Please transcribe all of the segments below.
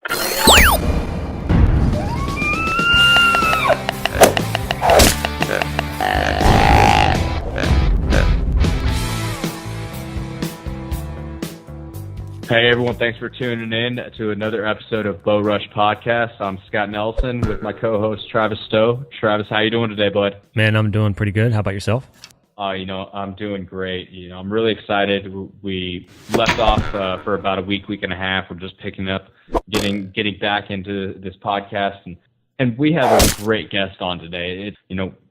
Hey everyone, thanks for tuning in to another episode of BowRush Podcast. I'm Scott Nelson with my co-host Travis Stowe. Travis, how you doing today, bud? Man, I'm doing pretty good. How about yourself? I'm doing great. I'm really excited. We left off for about a week and a half. We're just picking up, getting back into this podcast, and we have a great guest on today.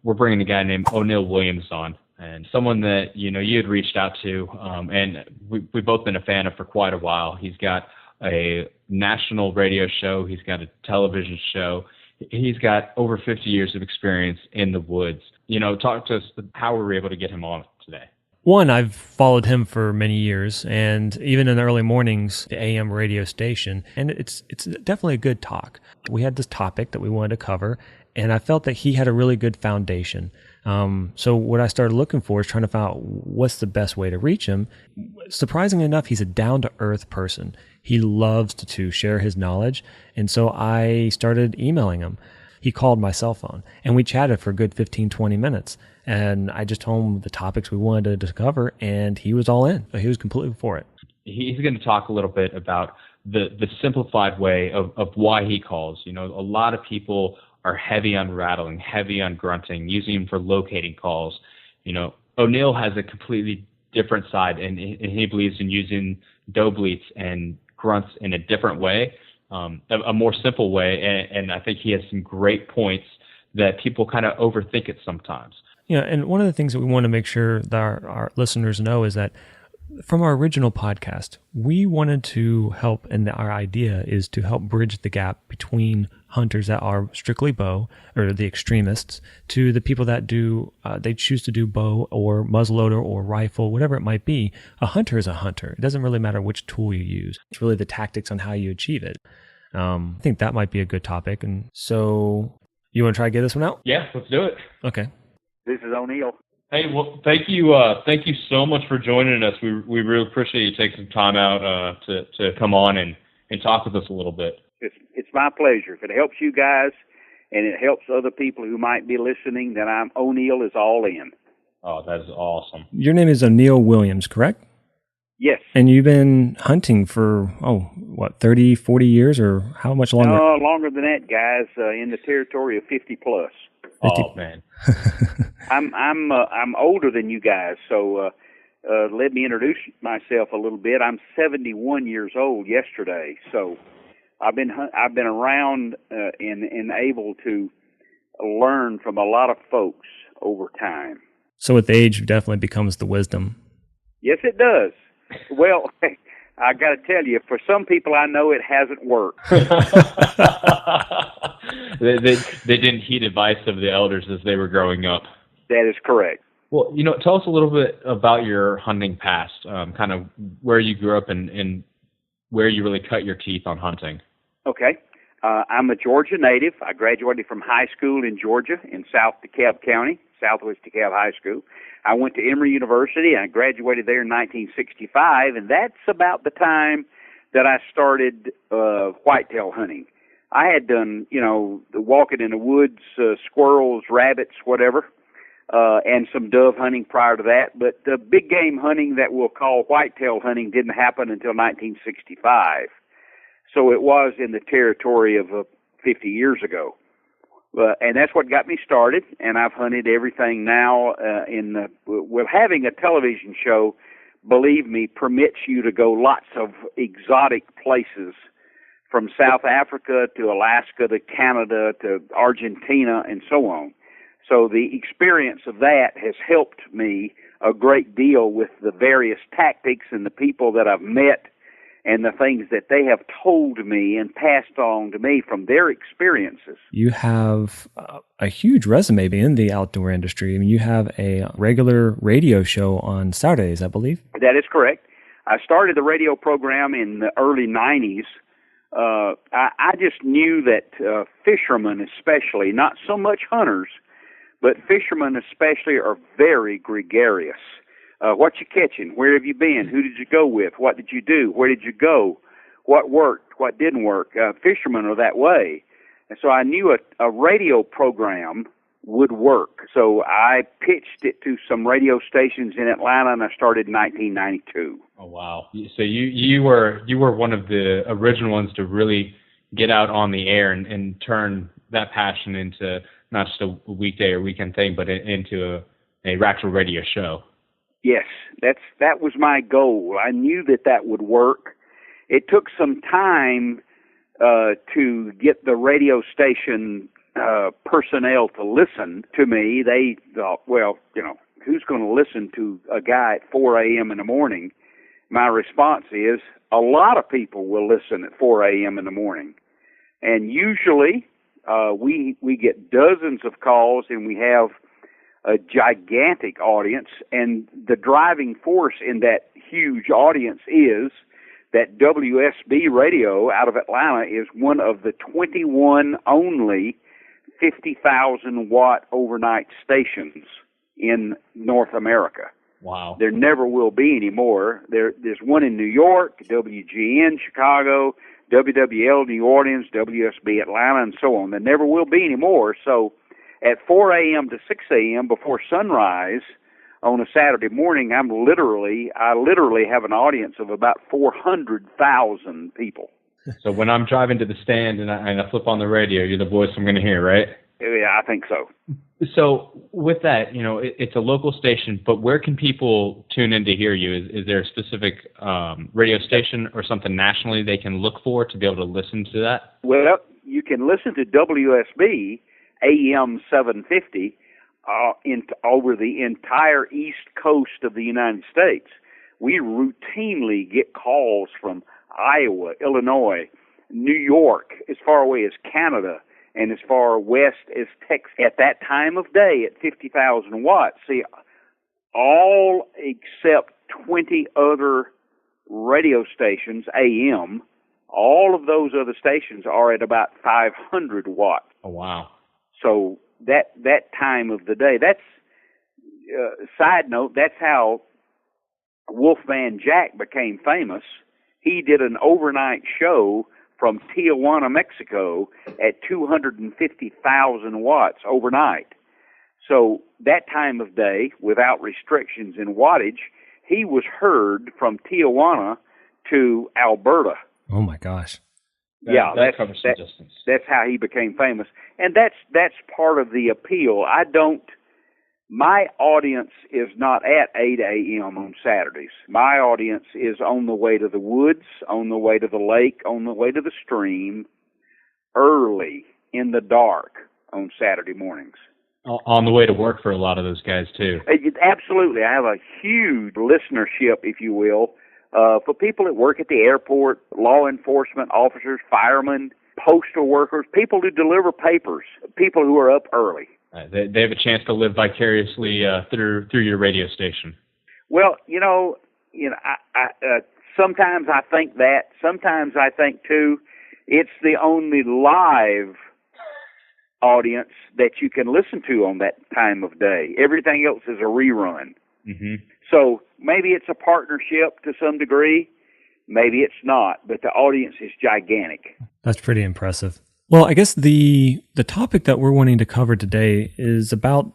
We're bringing a guy named O'Neill Williams on. And someone that, you had reached out to, and we've both been a fan of for quite a while. He's got a national radio show. He's got a television show. He's got over 50 years of experience in the woods. Talk to us how we were able to get him on today. One, I've followed him for many years, and even in the early mornings, the AM radio station, and it's definitely a good talk. We had this topic that we wanted to cover, and I felt that he had a really good foundation. So what I started looking for is trying to find out what's the best way to reach him. Surprisingly enough, he's a down-to-earth person. He loves to share his knowledge, and so I started emailing him. He called my cell phone, and we chatted for a good 15, 20 minutes, and I just told him the topics we wanted to cover, and he was all in. He was completely for it. He's going to talk a little bit about the simplified way of why he calls. A lot of people are heavy on rattling, heavy on grunting, using them for locating calls. O'Neill has a completely different side, and he believes in using doe bleats and grunts in a different way, a more simple way, and I think he has some great points that people kind of overthink it sometimes. And one of the things that we want to make sure that our listeners know is that from our original podcast, we wanted to help, and our idea is to help bridge the gap between hunters that are strictly bow, or the extremists, to the people that they choose to do bow or muzzleloader or rifle, whatever it might be. A hunter is a hunter. It doesn't really matter which tool you use. It's really the tactics on how you achieve it. I think that might be a good topic. And so, you want to try to get this one out? Yeah, let's do it. Okay. This is O'Neill. Hey, well, thank you so much for joining us. We really appreciate you taking some time out to come on and talk with us a little bit. It's my pleasure. If it helps you guys and it helps other people who might be listening, then O'Neill is all in. Oh, that is awesome. Your name is O'Neill Williams, correct? Yes. And you've been hunting for, 30, 40 years, or how much longer? No, longer than that, guys, in the territory of 50 plus. 50. Oh, man. I'm older than you guys, so let me introduce myself a little bit. I'm 71 years old yesterday, so I've been around and able to learn from a lot of folks over time. So with age, definitely becomes the wisdom. Yes, it does. Well, I got to tell you, for some people I know it hasn't worked. They didn't heed advice of the elders as they were growing up. That is correct. Well, tell us a little bit about your hunting past, kind of where you grew up and where you really cut your teeth on hunting. Okay. I'm a Georgia native. I graduated from high school in Georgia in South DeKalb County, Southwest DeKalb High School. I went to Emory University, and I graduated there in 1965, and that's about the time that I started whitetail hunting. I had done, the walking in the woods, squirrels, rabbits, whatever, and some dove hunting prior to that. But the big game hunting that we'll call whitetail hunting didn't happen until 1965. So it was in the territory of 50 years ago. And that's what got me started, and I've hunted everything now. Having a television show, believe me, permits you to go lots of exotic places, from South Africa to Alaska to Canada to Argentina and so on. So the experience of that has helped me a great deal with the various tactics and the people that I've met and the things that they have told me and passed on to me from their experiences. You have a huge resume in the outdoor industry. I mean, you have a regular radio show on Saturdays, I believe. That is correct. I started the radio program in the early 90s. I just knew that fishermen especially, not so much hunters, but fishermen especially, are very gregarious. What you catching? Where have you been? Who did you go with? What did you do? Where did you go? what worked, what didn't work. Fishermen are that way. And so I knew a radio program would work. So I pitched it to some radio stations in Atlanta, and I started in 1992. Oh, wow. So you were one of the original ones to really get out on the air and turn that passion into not just a weekday or weekend thing, but into a actual radio show. Yes, that was my goal. I knew that would work. It took some time to get the radio station personnel to listen to me. They thought, well, who's going to listen to a guy at 4 a.m. in the morning? My response is, a lot of people will listen at 4 a.m. in the morning. And usually we get dozens of calls, and we have a gigantic audience. And the driving force in that huge audience is that WSB Radio out of Atlanta is one of the 21 only 50,000 watt overnight stations in North America. Wow. There never will be any more. There's one in New York, WGN Chicago, WWL New Orleans, WSB Atlanta, and so on. There never will be any more. So at 4 a.m. to 6 a.m. before sunrise on a Saturday morning, I literally have an audience of about 400,000 people. So when I'm driving to the stand and I flip on the radio, you're the voice I'm going to hear, right? Yeah, I think so. So with that, it's a local station, but where can people tune in to hear you? Is there a specific radio station or something nationally they can look for to be able to listen to that? Well, you can listen to WSB AM 750 over the entire east coast of the United States. We routinely get calls from Iowa, Illinois, New York, as far away as Canada, and as far west as Texas. At that time of day, at 50,000 watts, see, all except 20 other radio stations, AM, all of those other stations are at about 500 watts. Oh, wow. So that time of the day, that's, side note, that's how Wolfman Jack became famous. He did an overnight show from Tijuana, Mexico at 250,000 watts overnight. So that time of day, without restrictions in wattage, he was heard from Tijuana to Alberta. Oh my gosh. That covers some distance. That's how he became famous. And that's part of the appeal. My audience is not at 8 a.m. on Saturdays. My audience is on the way to the woods, on the way to the lake, on the way to the stream, early in the dark on Saturday mornings. On the way to work for a lot of those guys, too. Absolutely. I have a huge listenership, if you will, for people that work at the airport, law enforcement officers, firemen, postal workers, people who deliver papers, people who are up early. They have a chance to live vicariously through your radio station. Well, I sometimes I think that. Sometimes I think too, it's the only live audience that you can listen to on that time of day. Everything else is a rerun. Mm-hmm. So maybe it's a partnership to some degree. Maybe it's not, but the audience is gigantic. That's pretty impressive. Well, I guess the topic that we're wanting to cover today is about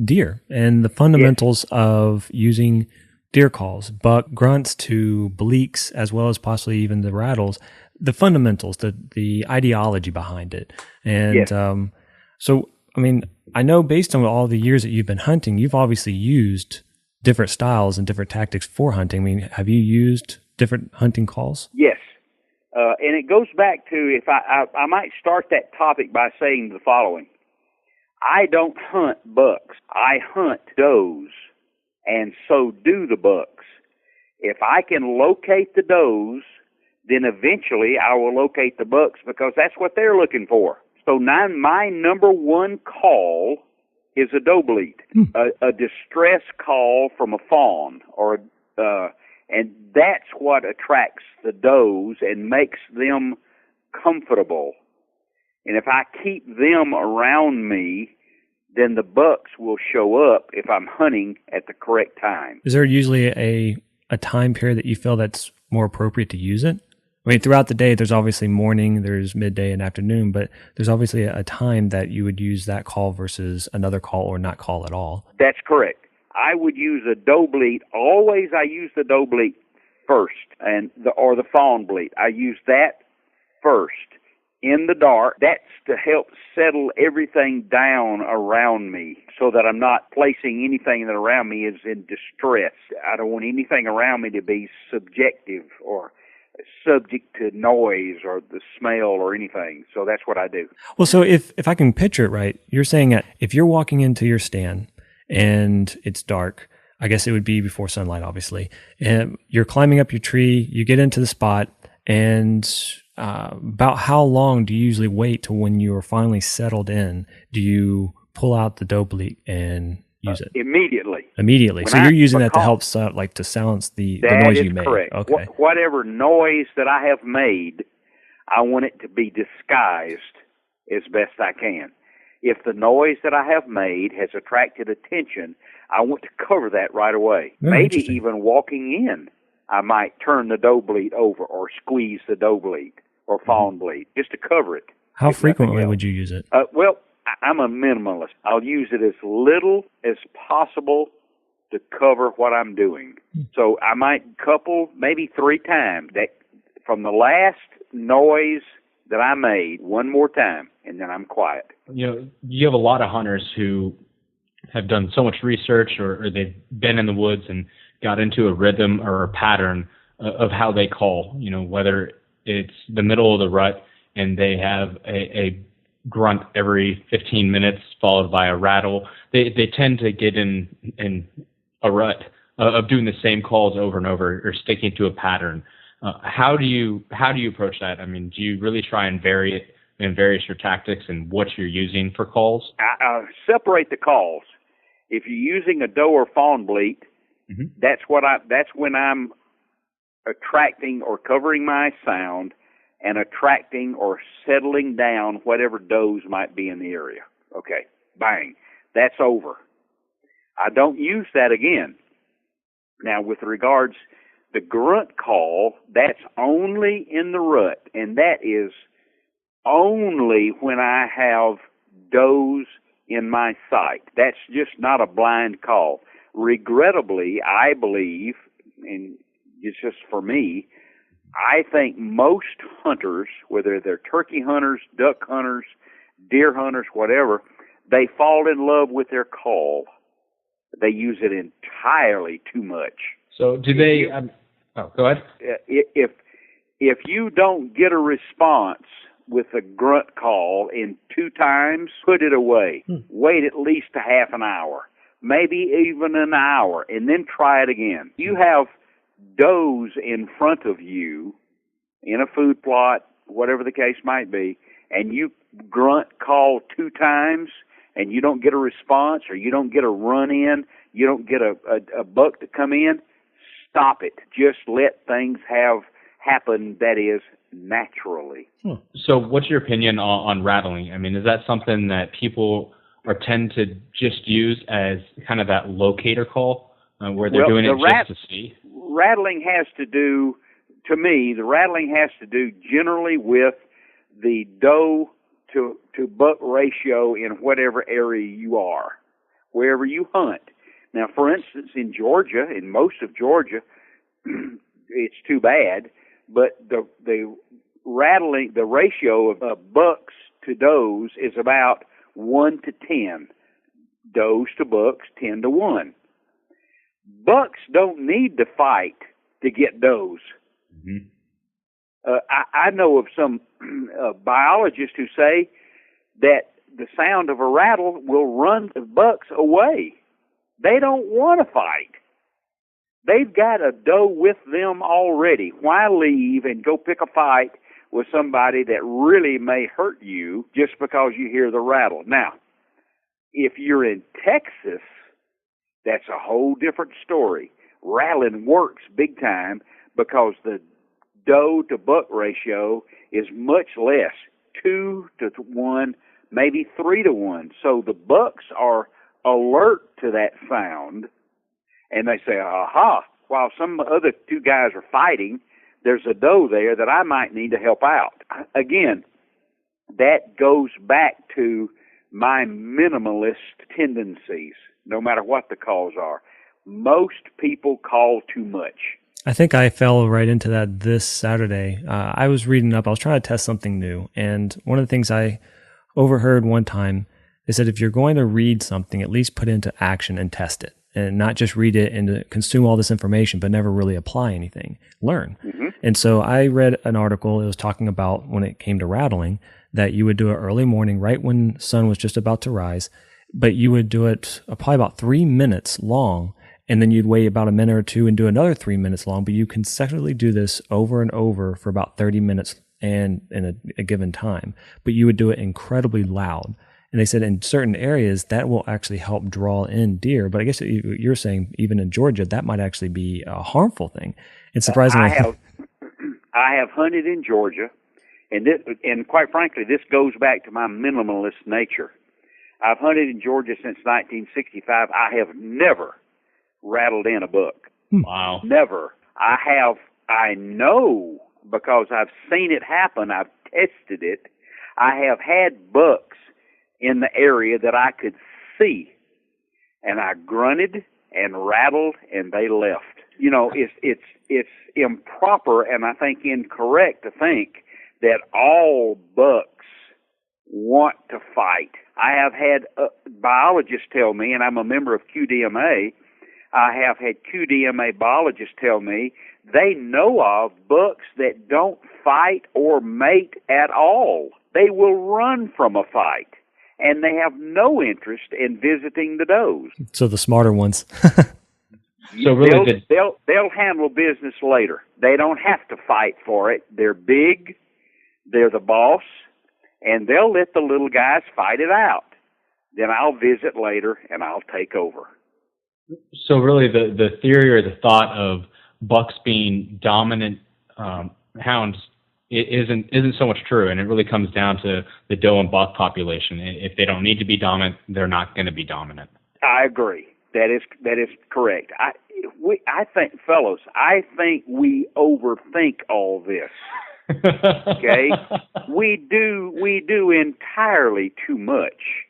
deer and the fundamentals of using deer calls, buck grunts to bleaks, as well as possibly even the rattles, the fundamentals, the ideology behind it. And so, I mean, I know based on all the years that you've been hunting, you've obviously used different styles and different tactics for hunting. I mean, have you used different hunting calls? Yes. And it goes back to, if I might start that topic by saying the following. I don't hunt bucks. I hunt does, and so do the bucks. If I can locate the does, then eventually I will locate the bucks, because that's what they're looking for. So now my number one call is a doe bleat, a distress call from a fawn, and that's what attracts the does and makes them comfortable. And if I keep them around me, then the bucks will show up if I'm hunting at the correct time. Is there usually a time period that you feel that's more appropriate to use it? I mean, throughout the day, there's obviously morning, there's midday and afternoon, but there's obviously a time that you would use that call versus another call or not call at all. That's correct. I would use a doe bleat. Always I use the doe bleat first, or the fawn bleat. I use that first in the dark. That's to help settle everything down around me so that I'm not placing anything that around me is in distress. I don't want anything around me to be subjective or subject to noise or the smell or anything. So that's what I do. Well, so if I can picture it right, you're saying that if you're walking into your stand and it's dark, I guess it would be before sunlight, obviously, and you're climbing up your tree, you get into the spot, and about how long do you usually wait to when you are finally settled in? Do you pull out the doe bleat and use it? Immediately. So you're using that to help to silence the noise you made. Correct. Okay. Whatever noise that I have made, I want it to be disguised as best I can. If the noise that I have made has attracted attention, I want to cover that right away. Maybe even walking in, I might turn the doe bleat over or squeeze the doe bleat or fawn bleat just to cover it. How frequently would you use it? Well, I'm a minimalist. I'll use it as little as possible to cover what I'm doing. So I might couple maybe 3 times that from the last noise that I made, one more time, and then I'm quiet. You know, you have a lot of hunters who have done so much research or they've been in the woods and got into a rhythm or a pattern of how they call, you know, whether it's the middle of the rut and they have a grunt every 15 minutes followed by a rattle. They tend to get in a rut of doing the same calls over and over or sticking to a pattern. How do you approach that? I mean, do you really try and vary it and various your tactics and what you're using for calls? I separate the calls. If you're using a doe or fawn bleat, that's when I'm attracting or covering my sound and attracting or settling down whatever does might be in the area. Okay, bang, that's over. I don't use that again. Now, with regards the grunt call, that's only in the rut, and that is only when I have does in my sight. That's just not a blind call. Regrettably, I believe, and it's just for me, I think most hunters, whether they're turkey hunters, duck hunters, deer hunters, whatever, they fall in love with their call. They use it entirely too much. So do they... go ahead. If you don't get a response with a grunt call in 2 times, put it away. Wait at least a half an hour, maybe even an hour, and then try it again. You have does in front of you in a food plot, whatever the case might be, and you grunt call 2 times and you don't get a response or you don't get a run in, you don't get a buck to come in, stop it. Just let things happen, that is, naturally. So what's your opinion on rattling? I mean, is that something that people tend to just use as kind of that locator call where they're doing it just to see? Rattling has to do, to me, the rattling has to do generally with the doe to buck ratio in whatever area you are, wherever you hunt. Now, for instance, in Georgia, in most of Georgia, it's too bad, but the rattling, the ratio of bucks to does is about 1 to 10. Does to bucks, 10 to 1. Bucks don't need to fight to get does. I know of some biologists who say that the sound of a rattle will run the bucks away. They don't want to fight. They've got a doe with them already. Why leave and go pick a fight with somebody that really may hurt you just because you hear the rattle? Now, if you're in Texas, that's a whole different story. Rattling works big time because the doe to buck ratio is much less, 2 to 1, maybe 3 to 1. So the bucks are alert to that sound, and they say, aha, while some other 2 guys are fighting, there's a doe there that I might need to help out. Again, that goes back to my minimalist tendencies, no matter what the calls are. Most people call too much. I think I fell right into that this Saturday. I was reading up. I was trying to test something new. And one of the things I overheard one time is that if you're going to read something, at least put it into action and test it. And not just read it and consume all this information, but never really apply anything. Learn. Mm-hmm. And so I read an article. It was talking about when it came to rattling, that you would do it early morning, right when the sun was just about to rise. But you would do it probably about 3 minutes long. And then you'd wait about a minute or two and do another 3 minutes long. But you consecutively do this over and over for about 30 minutes and in a given time. But you would do it incredibly loud. And they said in certain areas that will actually help draw in deer. But I guess you're saying even in Georgia, that might actually be a harmful thing. And surprisingly, I have hunted in Georgia, and quite frankly, this goes back to my minimalist nature. I've hunted in Georgia since 1965. I have never rattled in a buck. Wow. Never. I know because I've seen it happen. I've tested it. I have had bucks in the area that I could see, and I grunted and rattled, and they left. You know, it's improper, and I think incorrect to think that all bucks want to fight. I have had biologists tell me, and I'm a member of QDMA, I have had QDMA biologists tell me they know of bucks that don't fight or mate at all. They will run from a fight, and they have no interest in visiting the does. So the smarter ones. So really they'll handle business later. They don't have to fight for it. They're big, they're the boss, and they'll let the little guys fight it out. Then I'll visit later, and I'll take over. So really the theory or the thought of bucks being dominant hounds isn't so much true, and it really comes down to the doe and buck population. If they don't need to be dominant, they're not going to be dominant. I agree. That is correct. I think, fellows, I think we overthink all this. Okay, we do entirely too much.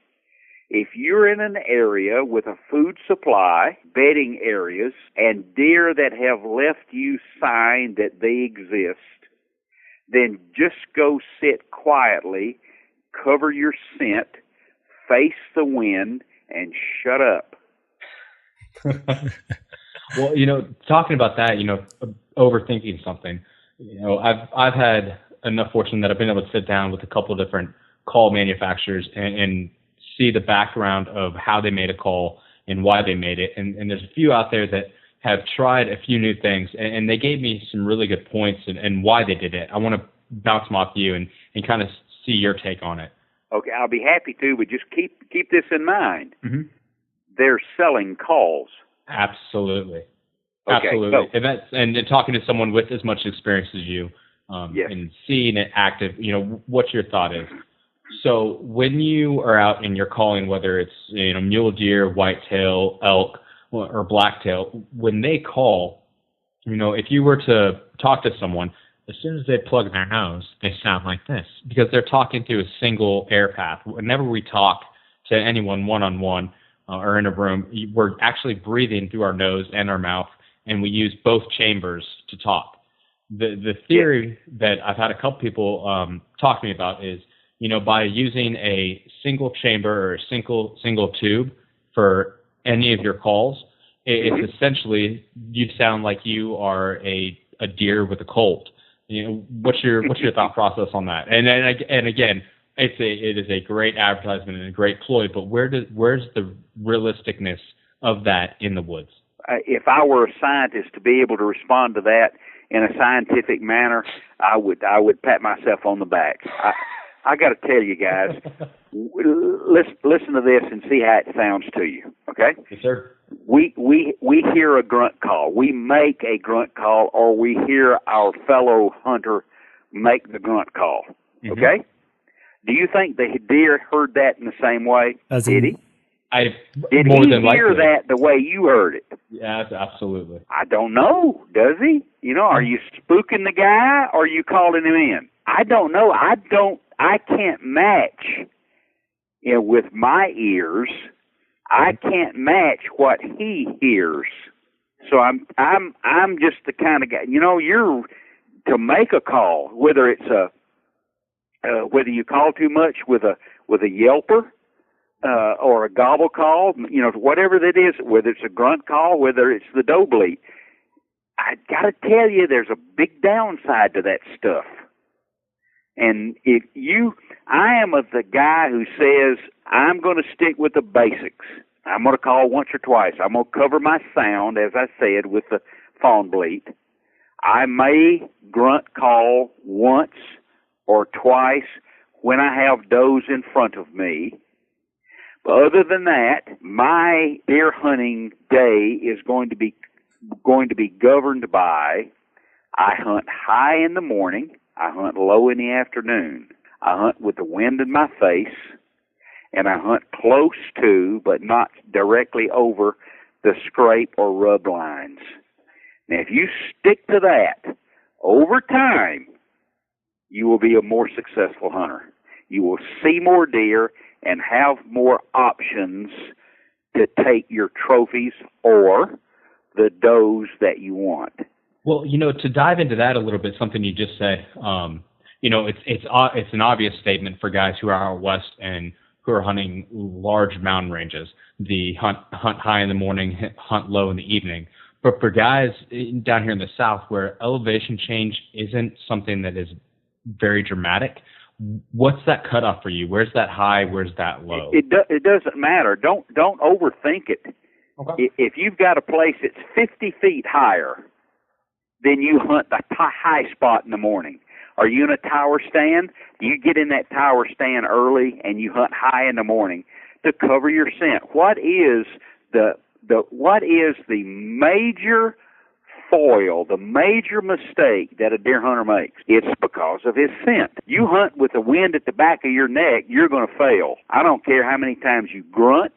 If you're in an area with a food supply, bedding areas, and deer that have left you sign that they exist, then just go sit quietly, cover your scent, face the wind, and shut up. Well, talking about that, overthinking something, I've had enough fortune that I've been able to sit down with a couple of different call manufacturers and see the background of how they made a call and why they made it. And there's a few out there that have tried a few new things, and they gave me some really good points and why they did it. I want to bounce them off you and kind of see your take on it. Okay, I'll be happy to, but just keep this in mind. Mm-hmm. They're selling calls. Absolutely. Okay, absolutely. And talking to someone with as much experience as you, yes. and seeing it active, what your thought is. So when you are out and you're calling, whether it's mule deer, whitetail, elk, or blacktail, when they call, if you were to talk to someone, as soon as they plug their nose, they sound like this because they're talking through a single air path. Whenever we talk to anyone one-on-one or in a room, we're actually breathing through our nose and our mouth, and we use both chambers to talk. The theory that I've had a couple people talk to me about is, by using a single chamber or a single tube for any of your calls, it's essentially you sound like you are a deer with a colt. What's your thought process on that? And again, it is a great advertisement and a great ploy, but where's the realisticness of that in the woods? If I were a scientist to be able to respond to that in a scientific manner, I would pat myself on the back. I got to tell you guys, listen to this and see how it sounds to you. Okay? Yes, sir. We hear a grunt call. We make a grunt call, or we hear our fellow hunter make the grunt call. Mm-hmm. Okay? Do you think the deer heard that in the same way? Did he? Did more he than hear likely. that the way you heard it? Yes, absolutely. I don't know. Does he? Are you spooking the guy or are you calling him in? I don't know. I can't match, with my ears. I can't match what he hears. So I'm just the kind of guy. You're to make a call, whether it's whether you call too much with a yelper, or a gobble call, whatever that is, whether it's a grunt call, whether it's the doe bleat. I gotta tell you, there's a big downside to that stuff. And I am the guy who says, I'm going to stick with the basics. I'm going to call once or twice. I'm going to cover my sound, as I said, with the fawn bleat. I may grunt call once or twice when I have does in front of me. But other than that, my deer hunting day is going to be governed by, I hunt high in the morning, I hunt low in the afternoon, I hunt with the wind in my face, and I hunt close to, but not directly over, the scrape or rub lines. Now, if you stick to that, over time, you will be a more successful hunter. You will see more deer and have more options to take your trophies or the does that you want. Well, to dive into that a little bit, something you just said, it's an obvious statement for guys who are out west and who are hunting large mountain ranges. The hunt high in the morning, hunt low in the evening. But for guys down here in the South where elevation change isn't something that is very dramatic, what's that cutoff for you? Where's that high? Where's that low? It doesn't matter. Don't overthink it. Okay. If you've got a place that's 50 feet higher, then you hunt the high spot in the morning. Are you in a tower stand? You get in that tower stand early and you hunt high in the morning to cover your scent. What is the major foil, the major mistake that a deer hunter makes? It's because of his scent. You hunt with the wind at the back of your neck, you're going to fail. I don't care how many times you grunt.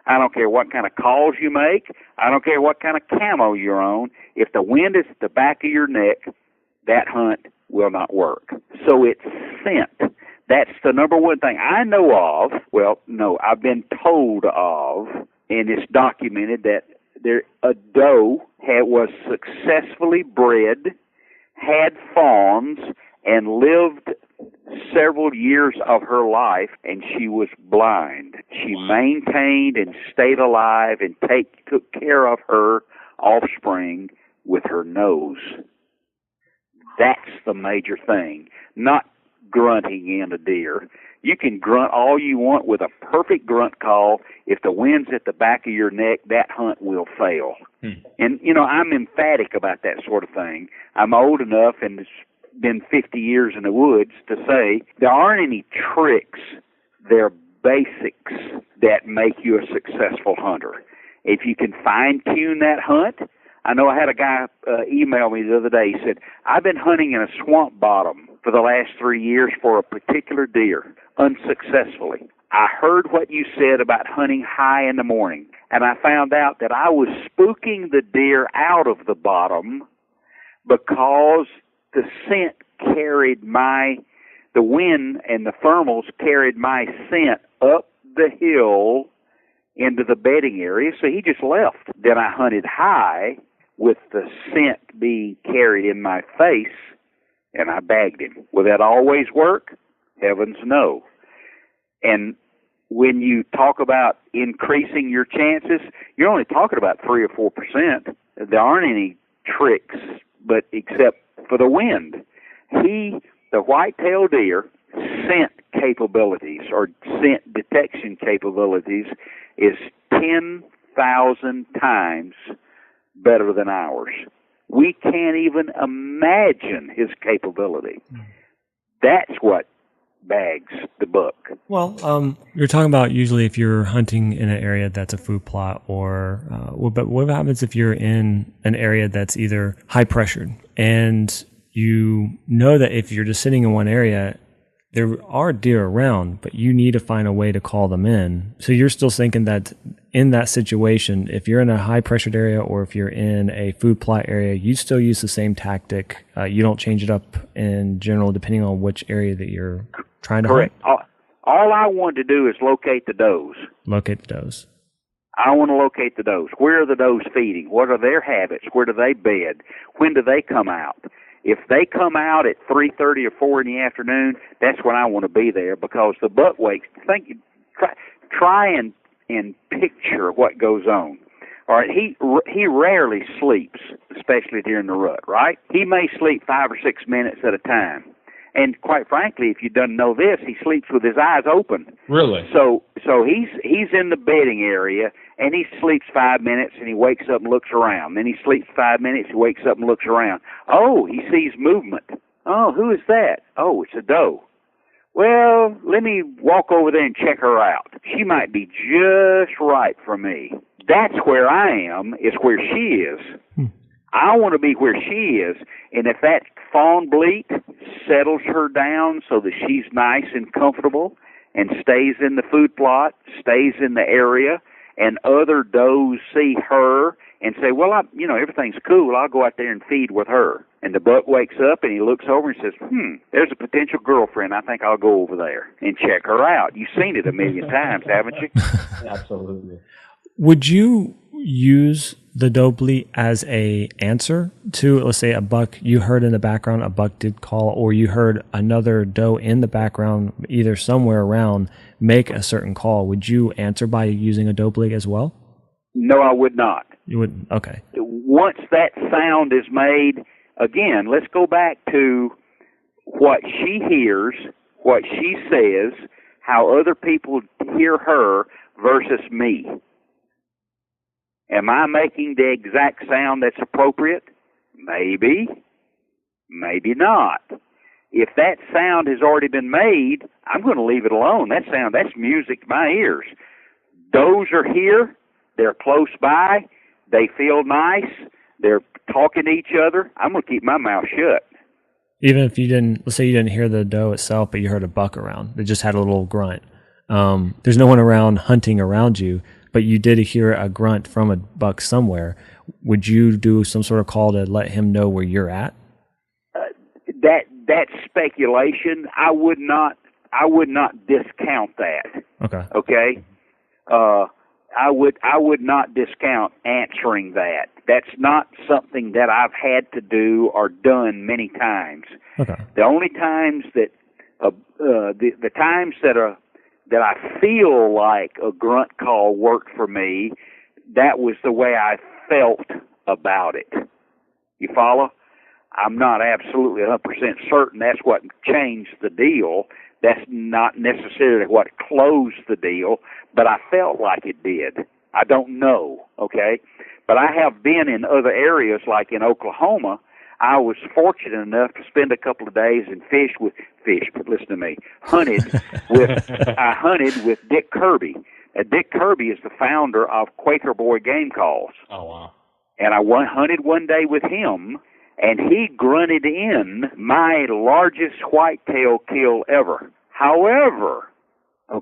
I don't care what kind of calls you make. I don't care what kind of camo you're on. If the wind is at the back of your neck, that hunt will not work. So it's scent. That's the number one thing I know of. Well, no, I've been told of, and it's documented that a doe was successfully bred, had fawns, and lived several years of her life, and she was blind. She maintained and stayed alive and took care of her offspring with her nose. That's the major thing, not grunting in a deer. You can grunt all you want with a perfect grunt call. If the wind's at the back of your neck, that hunt will fail. And, I'm emphatic about that sort of thing. I'm old enough, and it's been 50 years in the woods, to say there aren't any tricks. They're basics that make you a successful hunter. If you can fine-tune that hunt, I know I had a guy email me the other day. He said, I've been hunting in a swamp bottom for the last 3 years for a particular deer, unsuccessfully. I heard what you said about hunting high in the morning, and I found out that I was spooking the deer out of the bottom because the scent carried the wind and the thermals carried my scent up the hill into the bedding area, so he just left. Then I hunted high with the scent being carried in my face, and I bagged him. Will that always work? Heavens no. And when you talk about increasing your chances, you're only talking about 3 or 4%. There aren't any tricks, but except for the wind. The white-tailed deer, scent capabilities or scent detection capabilities is 10,000 times better than ours. We can't even imagine his capability. That's what bags the buck. Well, you're talking about usually if you're hunting in an area that's a food plot but what happens if you're in an area that's either high pressured and you know that if you're just sitting in one area, there are deer around, but you need to find a way to call them in. So you're still thinking that in that situation, if you're in a high pressured area or if you're in a food plot area, you still use the same tactic. You don't change it up in general depending on which area that you're trying to hunt? All I want to do is locate the does. Locate the does. I want to locate the does. Where are the does feeding? What are their habits? Where do they bed? When do they come out? If they come out at 3:30 or 4 in the afternoon, that's when I want to be there, because the buck wakes. Try and picture what goes on. All right, he rarely sleeps, especially during the rut. Right? He may sleep 5 or 6 minutes at a time. And quite frankly, if you don't know this, he sleeps with his eyes open. Really? So he's in the bedding area, and he sleeps 5 minutes, and he wakes up and looks around. Then he sleeps 5 minutes, he wakes up and looks around. Oh, he sees movement. Oh, who is that? Oh, it's a doe. Well, let me walk over there and check her out. She might be just right for me. That's where I am, is where she is. I want to be where she is, and if that fawn bleat settles her down so that she's nice and comfortable and stays in the food plot, stays in the area, and other does see her and say, well, everything's cool, I'll go out there and feed with her. And the buck wakes up and he looks over and says, there's a potential girlfriend, I think I'll go over there and check her out. You've seen it a million times, haven't you? Absolutely. Would you use the doe bleat as a answer to, let's say, a buck you heard in the background, a buck did call, or you heard another doe in the background, either somewhere around, make a certain call? Would you answer by using a doe bleat as well? No, I would not. You wouldn't? Okay. Once that sound is made, again, let's go back to what she hears, what she says, how other people hear her versus me. Am I making the exact sound that's appropriate? Maybe. Maybe not. If that sound has already been made, I'm going to leave it alone. That's music to my ears. Does are here. They're close by. They feel nice. They're talking to each other. I'm going to keep my mouth shut. Even if you didn't, let's say you didn't hear the doe itself, but you heard a buck around. It just had a little grunt. There's no one around hunting around you, but you did hear a grunt from a buck somewhere. Would you do some sort of call to let him know where you're at? That's speculation. I would not discount that. Okay. I would not discount answering that. That's not something that I've had to do or done many times. Okay. The only times that the times that I feel like a grunt call worked for me, that was the way I felt about it. You follow? I'm not absolutely 100% certain that's what changed the deal. That's not necessarily what closed the deal, but I felt like it did. I don't know, okay? But I have been in other areas, like in Oklahoma. I was fortunate enough to spend a couple of days and I hunted with Dick Kirby. Dick Kirby is the founder of Quaker Boy Game Calls. Oh, wow. And I hunted one day with him, and he grunted in my largest whitetail kill ever. However, I'm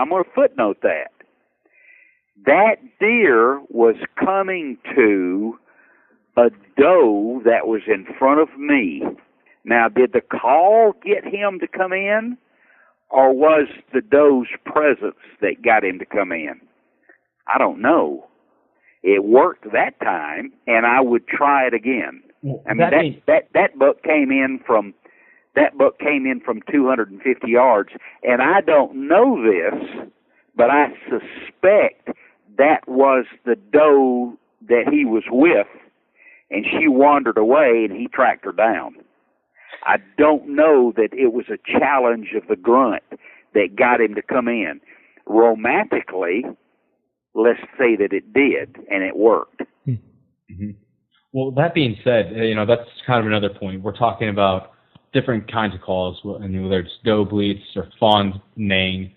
going to footnote that. That deer was coming to a doe that was in front of me. Now, did the call get him to come in, or was the doe's presence that got him to come in? I don't know. It worked that time, and I would try it again. I mean, that buck came in from 250 yards, and I don't know this, but I suspect that was the doe that he was with, and she wandered away, and he tracked her down. I don't know that it was a challenge of the grunt that got him to come in. Romantically, let's say that it did, and it worked. Mm-hmm. Well, that being said, that's kind of another point. We're talking about different kinds of calls, whether it's doe bleats or fawn neighing,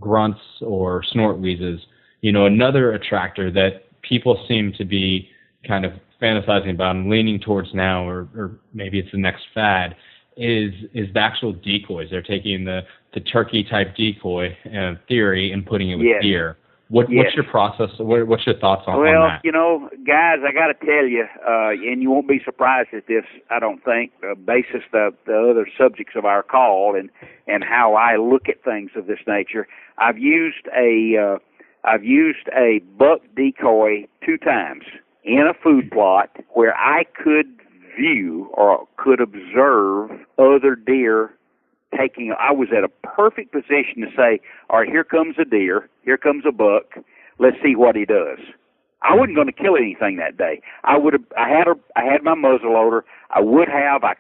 grunts or snort wheezes. Another attractor that people seem to be kind of fantasizing about and leaning towards now, or maybe it's the next fad, is the actual decoys. They're taking the turkey type decoy theory and putting it with Yes. deer. What's your process? What's your thoughts on that? Well, you know, guys, I got to tell you, and you won't be surprised at this, I don't think, basis the other subjects of our call and how I look at things of this nature. I've used a buck decoy 2 times in a food plot where I could view or could observe other deer taking. I was at a perfect position to say, all right, here comes a deer, here comes a buck, let's see what he does. I wasn't going to kill anything that day. I had my muzzle loader. I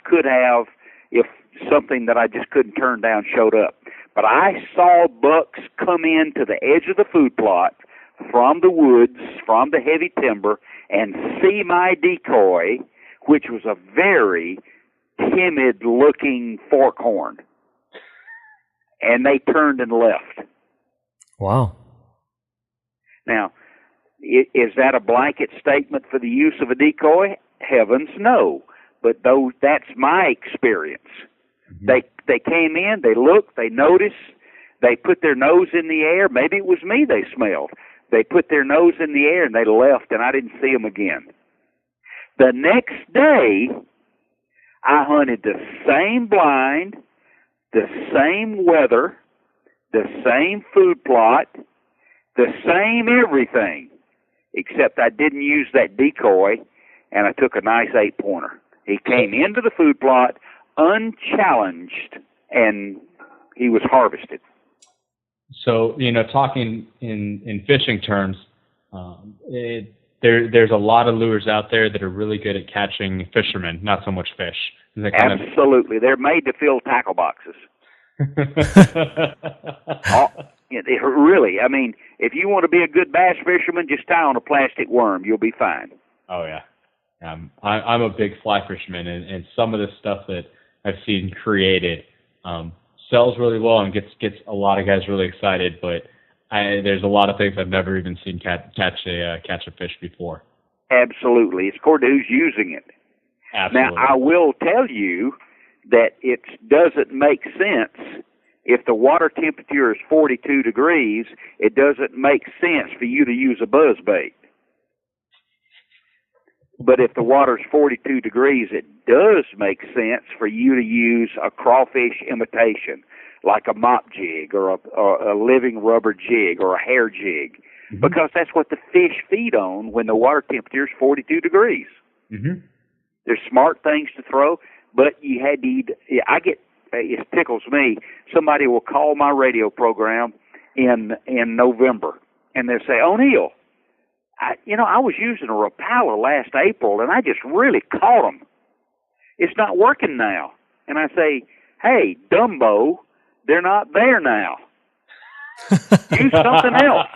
could have, if something that I just couldn't turn down showed up. But I saw bucks come into the edge of the food plot from the woods, from the heavy timber, and see my decoy, which was a very timid-looking fork horn. And they turned and left. Wow. Now, is that a blanket statement for the use of a decoy? Heavens, no. But that's my experience. Mm-hmm. They came in, they looked, they noticed, they put their nose in the air. Maybe it was me they smelled. They put their nose in the air and they left, and I didn't see them again. The next day, I hunted the same blind, the same weather, the same food plot, the same everything, except I didn't use that decoy, and I took a nice 8-pointer. He came into the food plot unchallenged, and he was harvested. So, you know, talking in fishing terms, there's a lot of lures out there that are really good at catching fishermen, not so much fish. Absolutely. They're made to fill tackle boxes. Really, I mean, if you want to be a good bass fisherman, just tie on a plastic worm. You'll be fine. Oh, yeah. I'm a big fly fisherman, and some of the stuff that I've seen created sells really well and gets a lot of guys really excited, but there's a lot of things I've never even seen catch a fish before. Absolutely. It's according to who's using it. Absolutely. Now, I will tell you that it doesn't make sense. If the water temperature is 42 degrees, it doesn't make sense for you to use a buzzbait. But if the water's 42 degrees, it does make sense for you to use a crawfish imitation, like a mop jig or a living rubber jig or a hair jig, mm-hmm. because that's what the fish feed on when the water temperature is 42 degrees. Mm-hmm. There's smart things to throw, but you had to eat. It tickles me. Somebody will call my radio program in November, and they'll say, O'Neill, I was using a Rapala last April, and I just really caught them. It's not working now. And I say, hey, Dumbo, they're not there now. Use something else.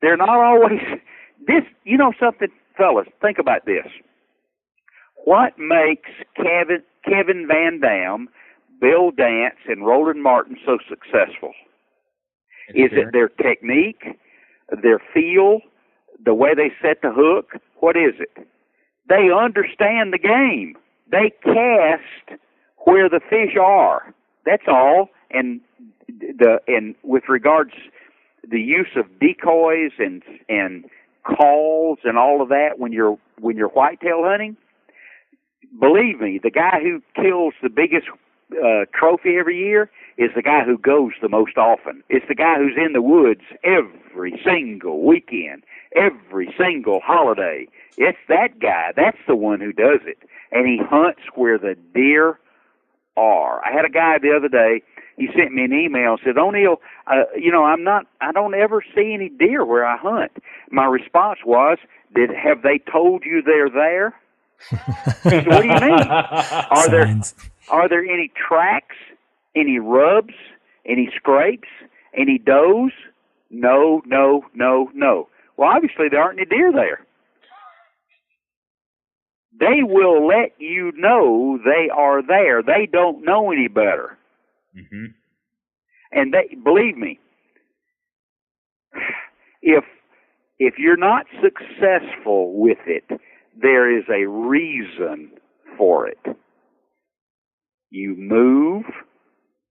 They're not always this. You know something, fellas? Think about this. What makes Kevin Van Dam, Bill Dance, and Roland Martin so successful? Is it their technique, their feel, the way they set the hook? What is it? They understand the game. They cast where the fish are. That's all. And with regards the use of decoys and calls and all of that when you're whitetail hunting, believe me, the guy who kills the biggest trophy every year is the guy who goes the most often. It's the guy who's in the woods every single weekend, every single holiday. It's that guy. That's the one who does it. And he hunts where the deer are. I had a guy the other day, he sent me an email and said, O'Neill, I don't ever see any deer where I hunt. My response was, have they told you they're there? What do you mean? Are there any tracks, any rubs, any scrapes, any does? No. Well, obviously there aren't any deer there. They will let you know they are there. They don't know any better. Mm-hmm. And believe me, if you're not successful with it, there is a reason for it. You move.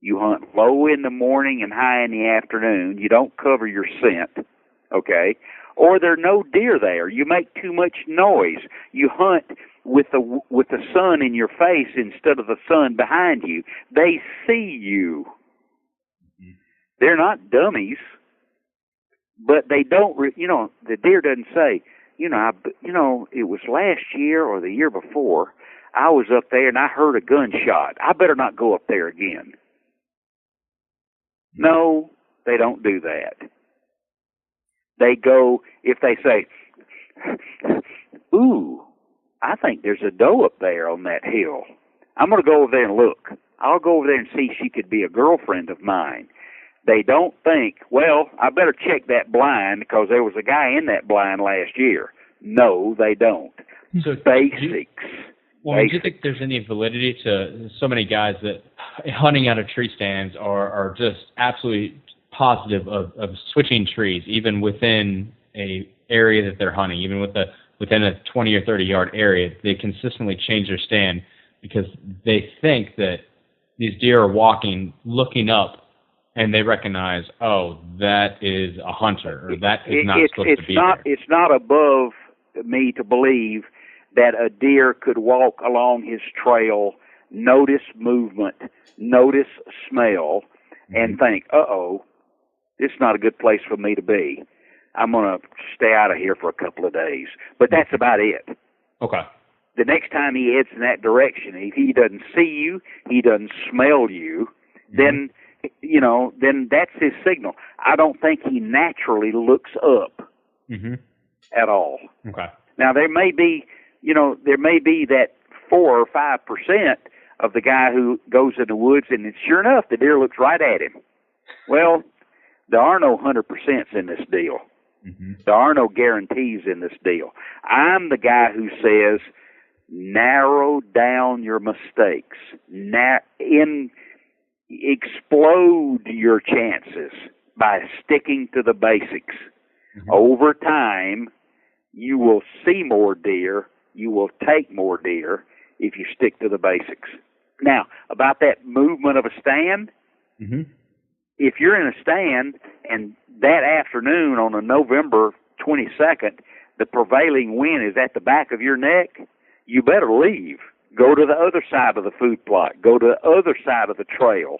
You hunt low in the morning and high in the afternoon. You don't cover your scent, okay? Or there are no deer there. You make too much noise. You hunt with the sun in your face instead of the sun behind you. They see you. They're not dummies, but they don't. The deer doesn't say, it was last year or the year before. I was up there and I heard a gunshot. I better not go up there again. No, they don't do that. They go, if they say, ooh, I think there's a doe up there on that hill. I'm going to go over there and look. I'll go over there and see if she could be a girlfriend of mine. They don't think, well, I better check that blind because there was a guy in that blind last year. No, they don't. So Basics. Do you think there's any validity to so many guys that hunting out of tree stands are just absolutely positive of switching trees, even within a area that they're hunting, even within a 20 or 30 yard area, they consistently change their stand because they think that these deer are walking, looking up, and they recognize, oh, that is a hunter, or that is not supposed to be there. It's not above me to believe that a deer could walk along his trail, notice movement, notice smell, and think, uh-oh, this is not a good place for me to be. I'm going to stay out of here for a couple of days. But that's about it. Okay. The next time he heads in that direction, if he doesn't see you, he doesn't smell you, then that's his signal. I don't think he naturally looks up at all. Okay. Now, there may be that 4 or 5% of the guy who goes in the woods, and sure enough, the deer looks right at him. Well, there are no 100% in this deal. There are no guarantees in this deal. I'm the guy who says, narrow down your mistakes. Explode your chances by sticking to the basics. Over time, you will see more deer. You will take more deer if you stick to the basics. Now, about that movement of a stand, if you're in a stand and that afternoon on a November 22nd, the prevailing wind is at the back of your neck, you better leave. Go to the other side of the food plot. Go to the other side of the trail,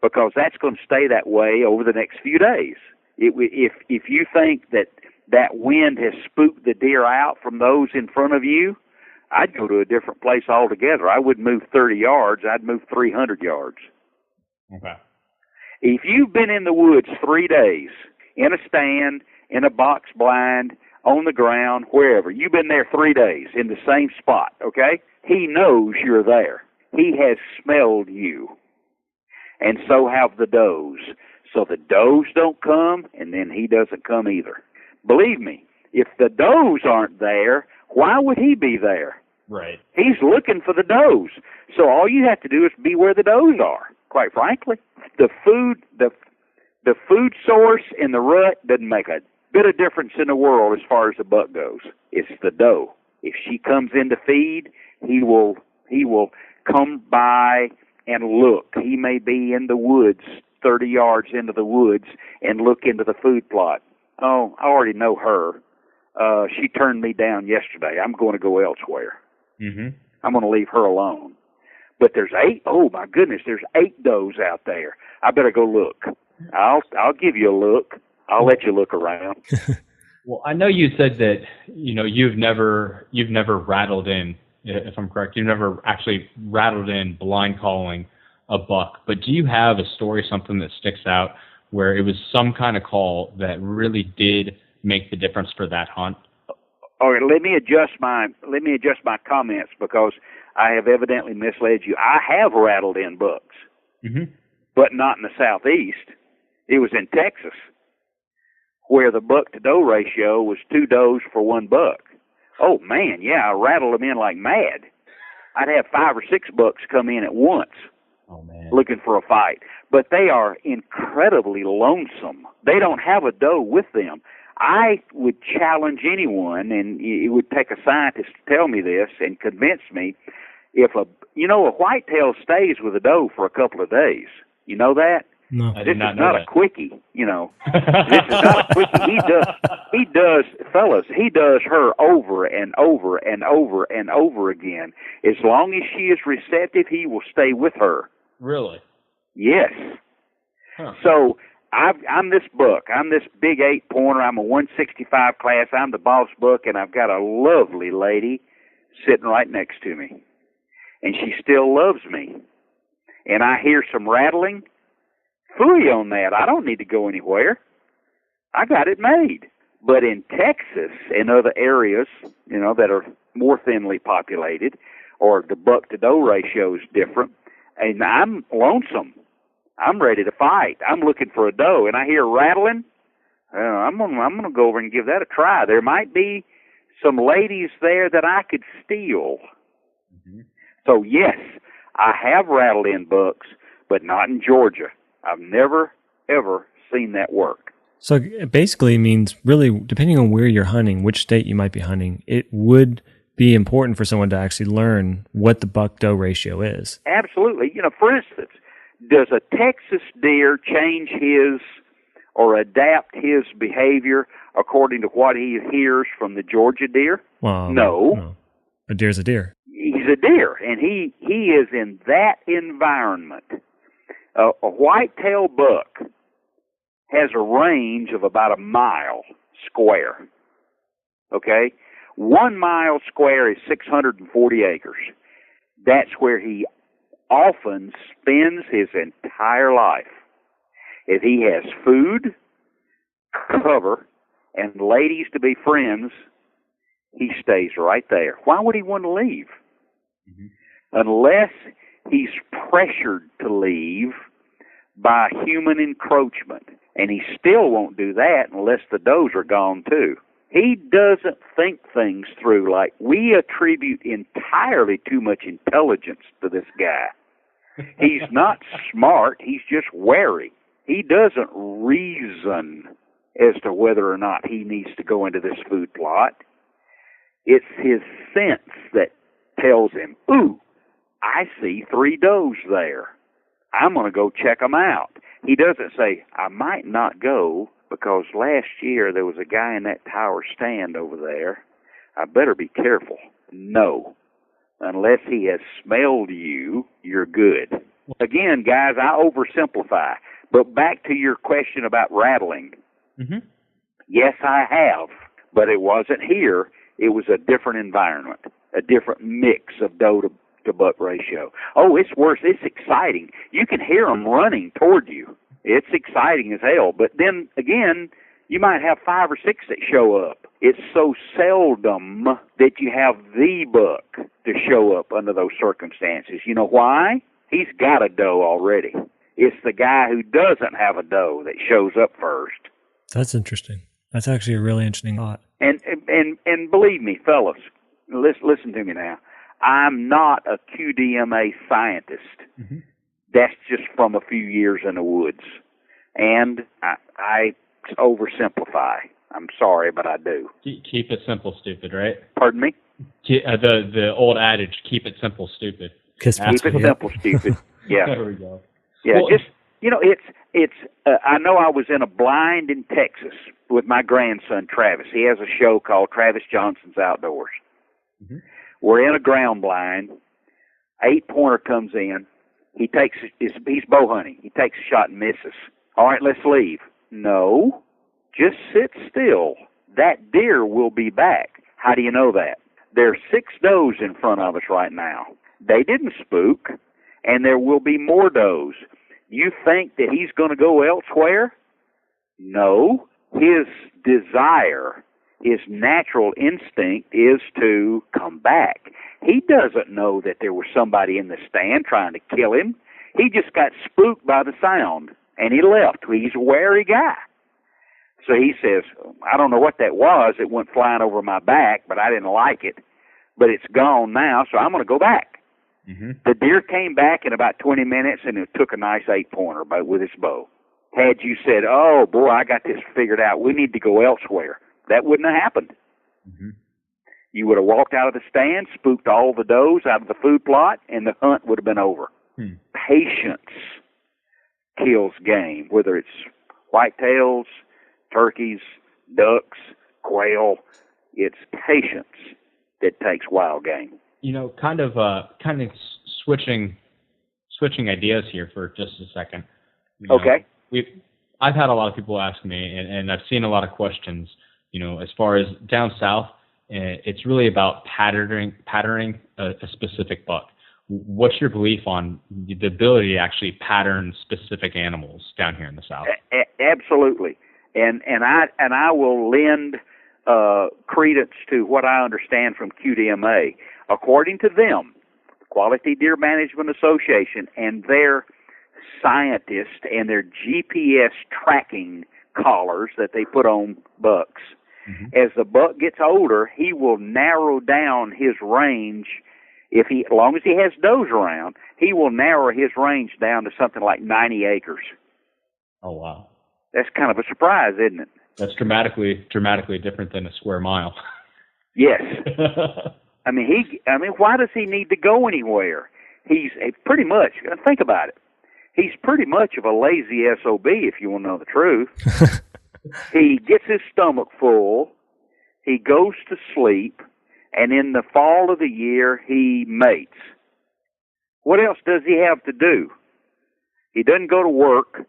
because that's going to stay that way over the next few days. If you think that wind has spooked the deer out from those in front of you, I'd go to a different place altogether. I wouldn't move 30 yards. I'd move 300 yards. Okay. If you've been in the woods 3 days, in a stand, in a box blind, on the ground, wherever, you've been there 3 days in the same spot, okay? He knows you're there. He has smelled you. And so have the does. So the does don't come, and then he doesn't come either. Believe me, if the does aren't there, why would he be there? Right. He's looking for the does. So all you have to do is be where the does are, quite frankly. The food source in the rut doesn't make a bit of difference in the world as far as the buck goes. It's the doe. If she comes in to feed, he will come by and look. He may be in the woods, 30 yards into the woods, and look into the food plot. Oh, I already know her. She turned me down yesterday. I'm going to go elsewhere. I'm going to leave her alone. But there's 8. Oh my goodness, there's 8 does out there. I better go look. I'll give you a look. I'll let you look around. Well, I know you said that you've never rattled in, if I'm correct, you've never actually rattled in blind calling a buck. But do you have a story, something that sticks out, where it was some kind of call that really did make the difference for that hunt? All right, let me adjust my comments because I have evidently misled you. I have rattled in bucks, but not in the southeast. It was in Texas, where the buck to doe ratio was 2 does for 1 buck. Oh man, yeah, I rattled them in like mad. I'd have 5 or 6 bucks come in at once. Oh man, looking for a fight. But they are incredibly lonesome. They don't have a doe with them. I would challenge anyone, and it would take a scientist to tell me this and convince me, a whitetail stays with a doe for a couple of days. You know that? No. I This did not is know not that. a quickie, This is not a quickie. He does, fellas, he does her over and over and over and over again. As long as she is receptive, he will stay with her. Really? Yes. Huh. So I'm this buck. I'm this big 8-pointer. I'm a 165 class. I'm the boss buck, and I've got a lovely lady sitting right next to me. And she still loves me. And I hear some rattling. Phooey on that. I don't need to go anywhere. I got it made. But in Texas and other areas, that are more thinly populated, or the buck-to-doe ratio is different, and I'm lonesome. I'm ready to fight. I'm looking for a doe, and I hear rattling. I'm gonna go over and give that a try. There might be some ladies there that I could steal. Mm-hmm. So yes, I have rattled in bucks, but not in Georgia. I've never ever seen that work. So it basically means, really, depending on where you're hunting, which state you might be hunting, it would be important for someone to actually learn what the buck-doe ratio is. Absolutely. For instance, does a Texas deer change his or adapt his behavior according to what he hears from the Georgia deer? Well, no. A deer's a deer. He's a deer, and he is in that environment. A whitetail buck has a range of about 1 mile square. Okay? 1 mile square is 640 acres. That's where he often spends his entire life. If he has food, cover, and ladies to be friends, he stays right there. Why would he want to leave? Mm-hmm. Unless he's pressured to leave by human encroachment. And he still won't do that unless the does are gone too. He doesn't think things through. Like, we attribute entirely too much intelligence to this guy. He's not smart. He's just wary. He doesn't reason as to whether or not he needs to go into this food plot. It's his sense that tells him, ooh, I see 3 does there. I'm going to go check them out. He doesn't say, I might not go because last year there was a guy in that tower stand over there. I better be careful. No. Unless he has smelled you, you're good. Again, guys, I oversimplify. But back to your question about rattling. Mm-hmm. Yes, I have. But it wasn't here. It was a different environment, a different mix of doe to buck ratio. Oh, it's worse. It's exciting. You can hear them running toward you. It's exciting as hell. But then, again, you might have 5 or 6 that show up. It's so seldom that you have the buck to show up under those circumstances. You know why? He's got a doe already. It's the guy who doesn't have a doe that shows up first. That's interesting. That's actually a really interesting thought. And believe me, fellas, listen to me now. I'm not a QDMA scientist. Mm-hmm. That's just from a few years in the woods. And I oversimplify. I'm sorry, but I do. Keep it simple, stupid, right? Pardon me? The old adage, keep it simple, stupid. Keep it simple, stupid. Yeah. There we go. Yeah, well, it's I know I was in a blind in Texas with my grandson, Travis. He has a show called Travis Johnson's Outdoors. Mm-hmm. We're in a ground blind. 8-pointer comes in. He's bow hunting. He takes a shot and misses. All right, let's leave. No, just sit still. That deer will be back. How do you know that? There are 6 does in front of us right now. They didn't spook, and there will be more does. You think that he's going to go elsewhere? No. His desire, his natural instinct is to come back. He doesn't know that there was somebody in the stand trying to kill him. He just got spooked by the sound, and he left. He's a wary guy. So he says, I don't know what that was. It went flying over my back, but I didn't like it. But it's gone now, so I'm going to go back. Mm-hmm. The deer came back in about 20 minutes, and it took a nice 8-pointer with his bow. Had you said, oh, boy, I got this figured out, we need to go elsewhere, that wouldn't have happened. Mm-hmm. You would have walked out of the stand, spooked all the does out of the food plot, and the hunt would have been over. Patience kills game, whether it's whitetails, turkeys, ducks, quail. It's patience that takes wild game. You know, kind of switching ideas here for just a second. Okay. I've had a lot of people ask me, and I've seen a lot of questions. You know, as far as down south, it's really about patterning a specific buck. What's your belief on the ability to actually pattern specific animals down here in the South? Absolutely, and I will lend credence to what I understand from QDMA. According to them, Quality Deer Management Association, and their scientists and their GPS tracking collars that they put on bucks. As the buck gets older, he will narrow down his range. As long as he has does around, he will narrow his range down to something like 90 acres. Oh, wow. That's kind of a surprise, isn't it? That's dramatically different than a square mile. Yes. I mean, why does he need to go anywhere? He's pretty much, think about it, he's pretty much of a lazy SOB, if you want to know the truth. He gets his stomach full, he goes to sleep, and in the fall of the year, he mates. What else does he have to do? He doesn't go to work.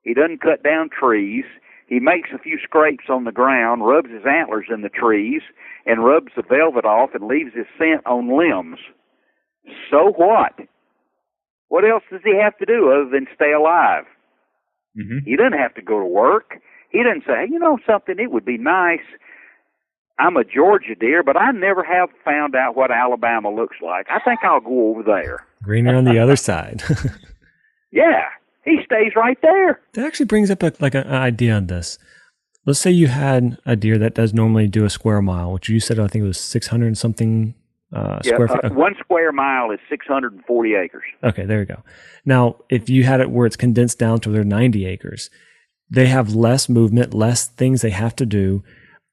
He doesn't cut down trees. He makes a few scrapes on the ground, rubs his antlers in the trees, and rubs the velvet off and leaves his scent on limbs. So what? What else does he have to do other than stay alive? He doesn't have to go to work. He doesn't say, you know something, it would be nice. I'm a Georgia deer, but I never have found out what Alabama looks like. I think I'll go over there. Greener on the other side. Yeah, he stays right there. That actually brings up an idea on this. Let's say you had a deer that does normally do a square mile, which you said I think it was 600 and something square feet. 1 square mile is 640 acres. Okay, there you go. Now, if you had it where it's condensed down to their 90 acres, they have less movement, less things they have to do.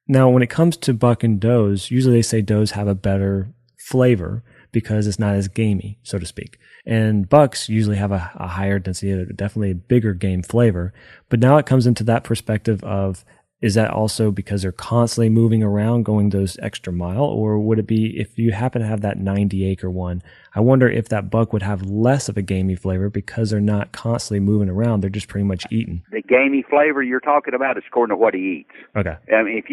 Now, when it comes to buck and does, usually they say does have a better flavor because it's not as gamey, so to speak. And bucks usually have a higher density, definitely a bigger game flavor. But now it comes into that perspective of, is that also because they're constantly moving around, going those extra mile? Or would it be if you happen to have that 90-acre one, I wonder if that buck would have less of a gamey flavor because they're not constantly moving around. They're just pretty much eating. The gamey flavor you're talking about is according to what he eats. Okay. I mean, if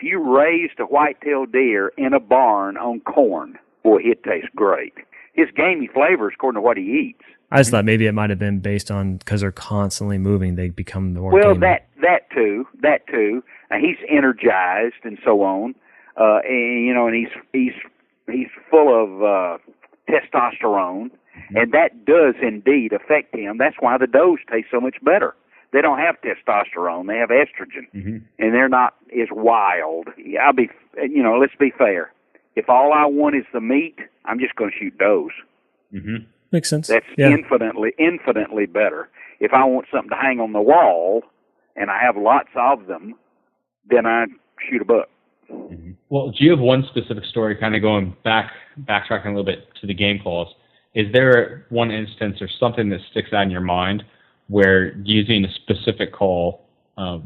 you raised a white-tailed deer in a barn on corn, boy, it tastes great. His gamey flavor is according to what he eats. I just thought maybe it might have been based on because they're constantly moving, they become more well, gamey. that too. He's energized and so on, and he's full of testosterone, and that does indeed affect him. That's why the does taste so much better. They don't have testosterone; they have estrogen, and they're not as wild. Let's be fair. If all I want is the meat, I'm just going to shoot does. Makes sense. That's infinitely better. If I want something to hang on the wall, and I have lots of them, then I shoot a buck. Well, do you have one specific story, kind of backtracking a little bit to the game calls? Is there one instance or something that sticks out in your mind where using a specific call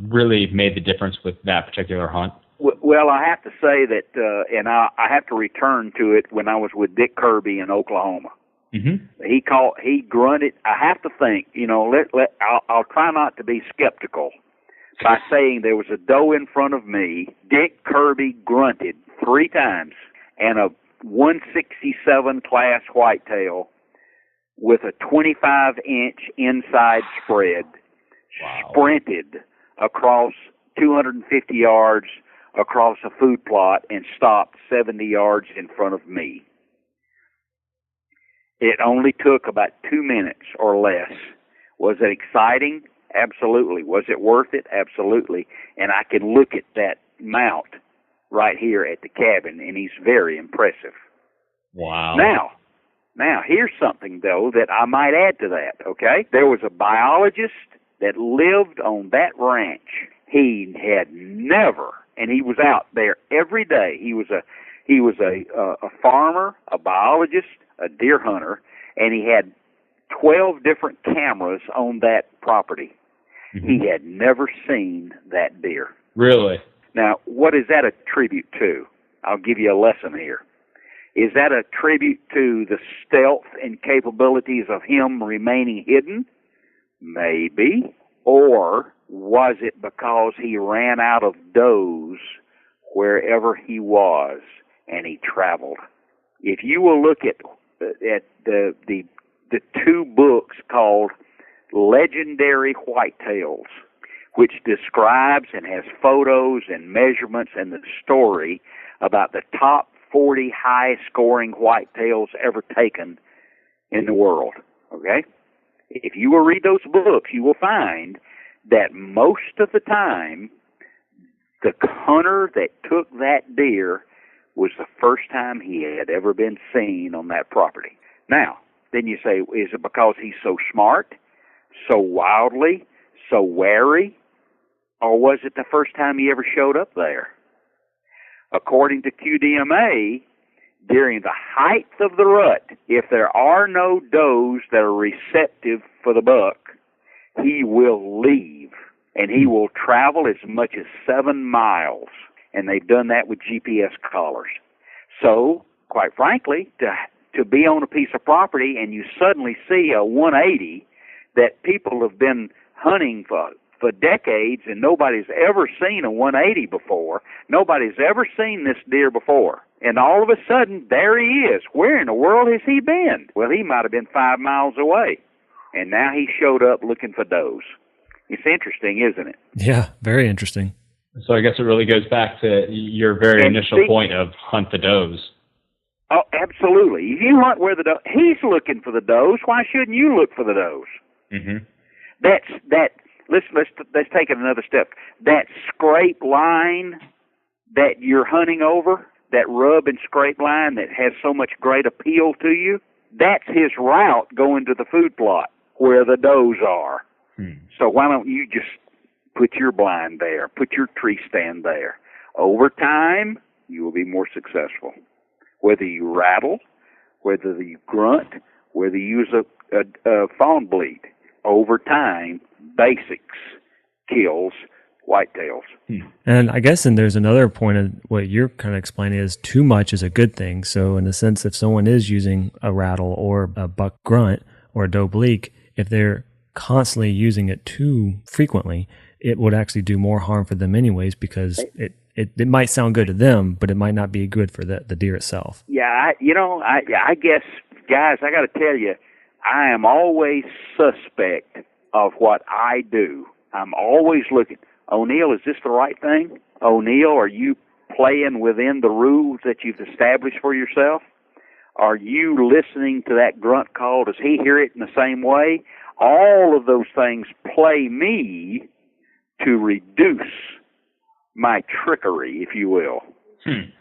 really made the difference with that particular hunt? Well, I have to say that, and I have to return to it when I was with Dick Kirby in Oklahoma. He grunted. I have to think, I'll try not to be skeptical by saying there was a doe in front of me. Dick Kirby grunted 3 times, and a 167 class whitetail with a 25-inch inside spread sprinted across 250 yards across a food plot and stopped 70 yards in front of me. It only took about 2 minutes or less. Was it exciting? Absolutely. Was it worth it? Absolutely. And I can look at that mount right here at the cabin, and he's very impressive. Wow. Now, here's something, though, that I might add to that, okay? There was a biologist that lived on that ranch. He had never, and he was out there every day. He was He was a farmer, a biologist, a deer hunter, and he had 12 different cameras on that property. Mm-hmm. He had never seen that deer. Really? Now, what is that a tribute to? I'll give you a lesson here. Is that a tribute to the stealth and capabilities of him remaining hidden? Maybe. Or was it because he ran out of does wherever he was and he traveled? If you will look at the two books called Legendary Whitetails, which describes and has photos and measurements and the story about the top 40 high-scoring whitetails ever taken in the world, okay? If you will read those books, you will find that most of the time, the hunter that took that deer was the first time he had ever been seen on that property. Now, then you say, is it because he's so smart, so wildly, so wary, or was it the first time he ever showed up there? According to QDMA, during the height of the rut, if there are no does that are receptive for the buck, he will leave, and he will travel as much as 7 miles, and they've done that with GPS collars. So, quite frankly, to be on a piece of property and you suddenly see a 180 that people have been hunting for decades and nobody's ever seen a 180 before, nobody's ever seen this deer before, and all of a sudden, there he is. Where in the world has he been? Well, he might have been 5 miles away, and now he showed up looking for does. It's interesting, isn't it? Yeah, very interesting. So I guess it really goes back to your very initial point of hunt the does. Oh, absolutely. If you hunt where the doe, he's looking for the does. Why shouldn't you look for the does? Mm-hmm. Let's take it another step. That scrape line that you're hunting over, that rub and scrape line that has so much great appeal to you, that's his route going to the food plot where the does are. So why don't you just put your blind there, put your tree stand there? Over time, you will be more successful. Whether you rattle, whether you grunt, whether you use a fawn bleat, over time, basics kills whitetails. And I guess then there's another point of what you're kind of explaining is too much is a good thing. So in the sense, if someone is using a rattle or a buck grunt or a doe bleak, if they're constantly using it too frequently, it would actually do more harm for them anyways, because it might sound good to them, but it might not be good for the deer itself. Yeah, I guess, guys, I got to tell you, I am always suspect of what I do. I'm always looking. O'Neill, is this the right thing? O'Neill, are you playing within the rules that you've established for yourself? Are you listening to that grunt call? Does he hear it in the same way? All of those things play me to reduce my trickery, if you will. And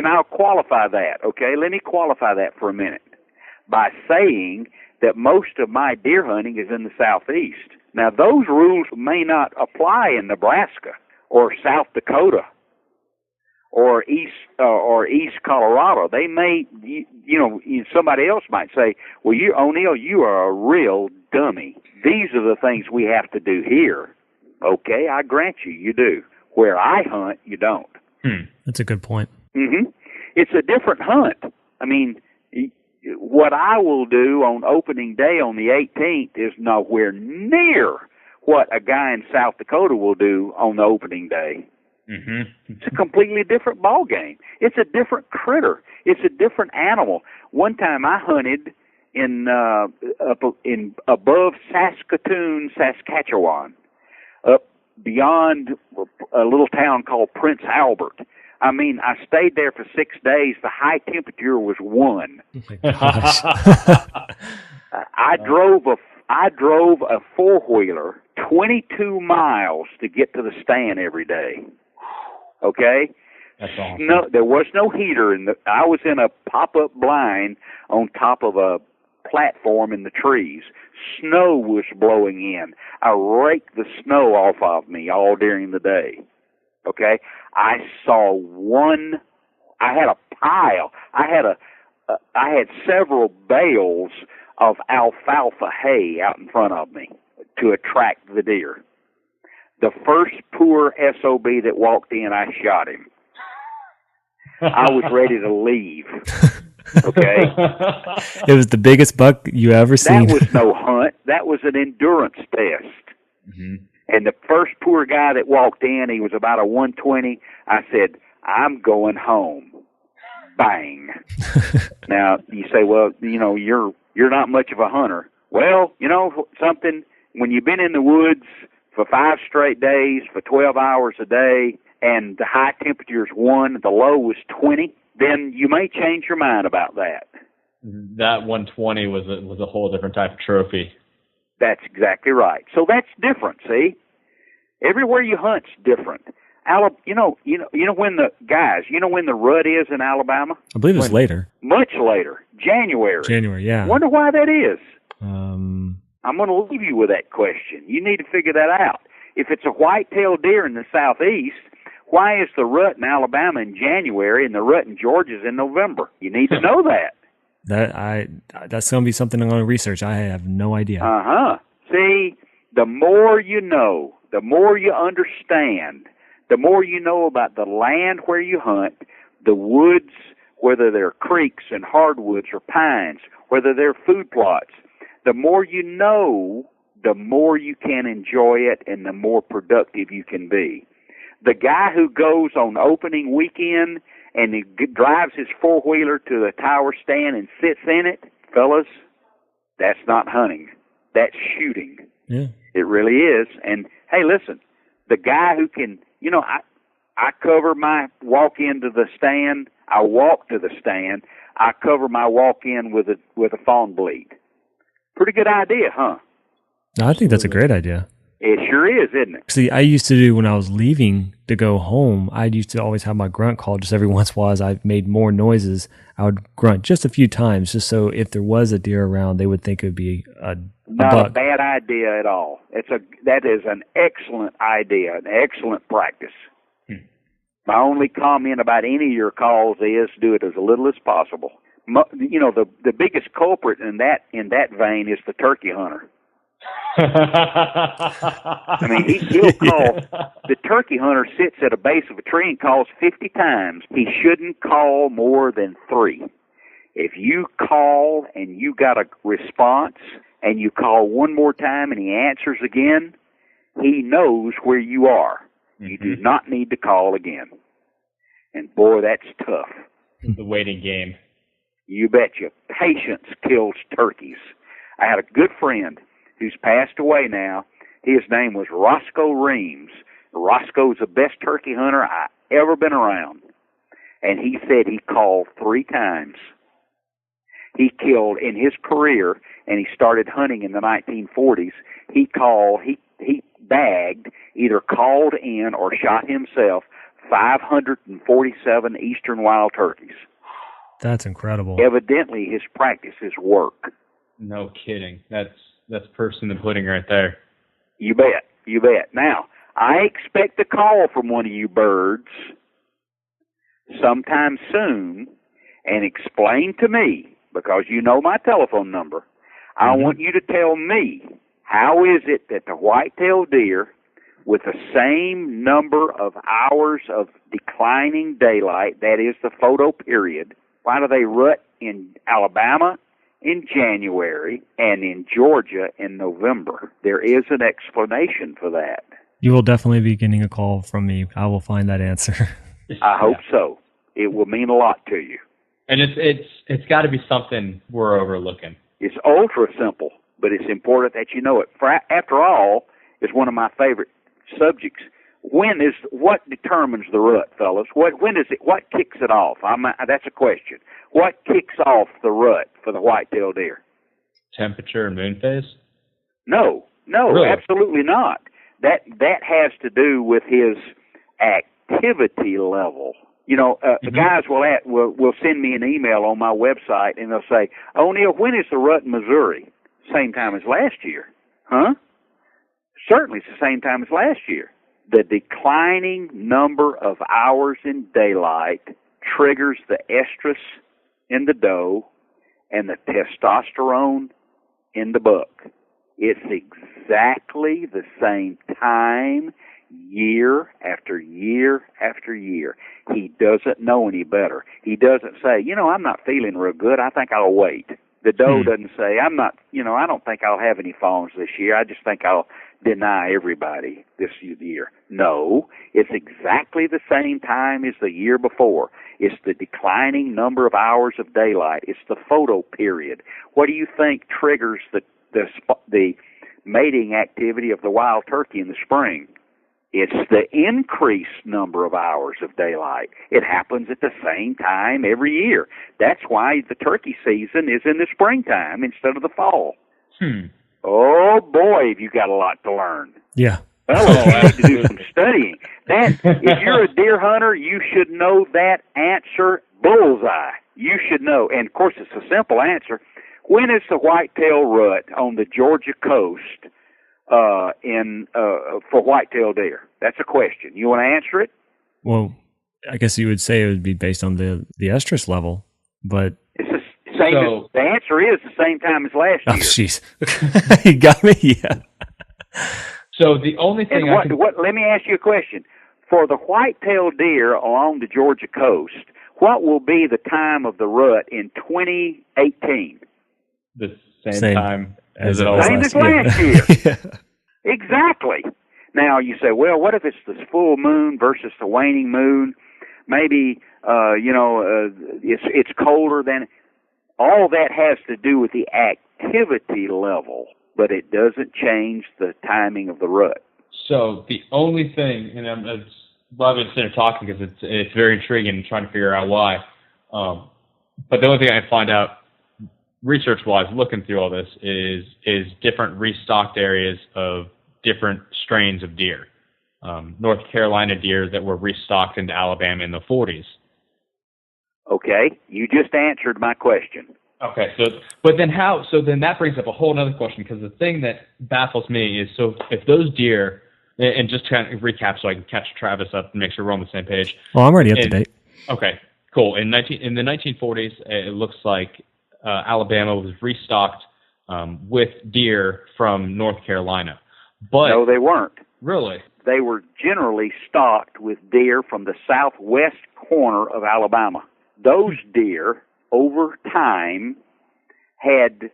I'll qualify that, okay? Let me qualify that for a minute by saying that most of my deer hunting is in the southeast. Now, those rules may not apply in Nebraska or South Dakota or East Colorado. They may, somebody else might say, well, O'Neill, you are a real dummy. These are the things we have to do here. Okay, I grant you do. Where I hunt, you don't. That's a good point. Mm-hmm. It's a different hunt. I mean, what I will do on opening day on the 18th is nowhere near what a guy in South Dakota will do on the opening day. Mm-hmm. It's a completely different ball game. It's a different critter. It's a different animal. One time I hunted in above Saskatoon, Saskatchewan, up beyond a little town called Prince Albert. I mean, I stayed there for 6 days. The high temperature was 1. Oh my gosh. I drove a four-wheeler 22 miles to get to the stand every day. Okay? That's awesome. No, there was no heater. I was in a pop-up blind on top of a platform in the trees. Snow was blowing in. I raked the snow off of me all during the day. Okay, I saw one. I had a pile. I had several bales of alfalfa hay out in front of me to attract the deer. The first poor SOB that walked in, I shot him. I was ready to leave. Okay? It was the biggest buck you ever seen. That was no hunt. That was an endurance test. Mm-hmm. And the first poor guy that walked in, he was about a 120. I said, I'm going home. Bang. Now, you say, well, you're not much of a hunter. Well, you know something? When you've been in the woods for 5 straight days, for 12 hours a day, and the high temperature is 1, the low was 20, then you may change your mind about that. That 120 was a whole different type of trophy. That's exactly right. So that's different, see? Everywhere you hunt's different. You know when the rut is in Alabama? I believe it's later. Much later. January. January, yeah. Wonder why that is. I'm going to leave you with that question. You need to figure that out. If it's a white-tailed deer in the southeast, why is the rut in Alabama in January and the rut in Georgia is in November? You need to know that. That's going to be something I'm going to research. I have no idea. See, the more you know, the more you understand, the more you know about the land where you hunt, the woods, whether they're creeks and hardwoods or pines, whether they're food plots, the more you know, the more you can enjoy it and the more productive you can be. The guy who goes on opening weekend and he drives his four-wheeler to the tower stand and sits in it, fellas, that's not hunting. That's shooting. Yeah. It really is. And, hey, listen, the guy who can, I cover my walk into the stand. I walk to the stand. I cover my walk in with a fawn bleed. Pretty good idea, huh? No, I think that's a great idea. It sure is, isn't it? See, I used to do when I was leaving to go home, I used to always have my grunt call just every once in a while as I made more noises. I would grunt just a few times just so if there was a deer around, they would think it would be a Not buck. a bad idea at all. That is an excellent idea, an excellent practice. My only comment about any of your calls is do it as little as possible. The biggest culprit in that vein is the turkey hunter. I mean, he'll call. The turkey hunter sits at a base of a tree and calls 50 times. He shouldn't call more than 3. If you call and you got a response and you call one more time and he answers again, he knows where you are. Mm-hmm. You do not need to call again. And boy, that's tough. The waiting game. You betcha. Patience kills turkeys. I had a good friend who's passed away now. His name was Roscoe Reams. Roscoe's the best turkey hunter I ever been around. And he said he called 3 times. He killed in his career, and he started hunting in the 1940s. He bagged, either called in or shot himself 547 eastern wild turkeys. That's incredible. Evidently, his practice is work. No kidding. That's proof in the pudding right there. You bet. Now, I expect a call from one of you birds sometime soon and explain to me, because you know my telephone number, I want you to tell me, how is it that the white-tailed deer, with the same number of hours of declining daylight, that is the photo period, why do they rut in Alabama in January and in Georgia in November? There is an explanation for that. You will definitely be getting a call from me. I will find that answer. I hope so. It will mean a lot to you. And it's got to be something we're overlooking. It's ultra simple, but it's important that you know it. After all, it's one of my favorite subjects. What determines the rut, fellas? What kicks it off? That's a question. What kicks off the rut for the white-tailed deer? Temperature and moon phase? No, really? Absolutely not. That has to do with his activity level. The guys will send me an email on my website, and they'll say, "O'Neill, when is the rut in Missouri?" Same time as last year. Huh? Certainly it's the same time as last year. The declining number of hours in daylight triggers the estrus in the doe and the testosterone in the buck. It's exactly the same time, year after year after year. He doesn't know any better. He doesn't say, I'm not feeling real good. I think I'll wait. The doe doesn't say, I don't think I'll have any fawns this year. I just think I'll deny everybody this year. No, it's exactly the same time as the year before. It's the declining number of hours of daylight. It's the photo period. What do you think triggers the mating activity of the wild turkey in the spring? It's the increased number of hours of daylight. It happens at the same time every year. That's why the turkey season is in the springtime instead of the fall. Oh, boy, have you got a lot to learn. Yeah. Well, you need to do some studying. If you're a deer hunter, you should know that answer bullseye. You should know. And, of course, it's a simple answer. When is the whitetail rut on the Georgia coast for whitetail deer? That's a question. You want to answer it? Well, I guess you would say it would be based on the estrus level, but it's the same. So, the answer is the same time as last year. Oh, jeez. You got me? Yeah. So the only thing let me ask you a question. For the whitetail deer along the Georgia coast, what will be the time of the rut in 2018? The same time as last year. Yeah. Exactly. Now you say, well, what if it's the full moon versus the waning moon? Maybe it's colder than. All that has to do with the activity level, but it doesn't change the timing of the rut. So the only thing, and I'm loving sitting here talking because it's very intriguing and trying to figure out why. But the only thing I find out research-wise, looking through all this, is different restocked areas of different strains of deer. North Carolina deer that were restocked into Alabama in the 40s. Okay, you just answered my question. Okay, but then how? So then that brings up a whole other question, because the thing that baffles me is, so if those deer, and just kind of recap so I can catch Travis up and make sure we're on the same page. Well, I'm already up to date. Okay, cool. In the 1940s, it looks like Alabama was restocked with deer from North Carolina. But no, they weren't. Really? They were generally stocked with deer from the southwest corner of Alabama. Those deer, over time, had,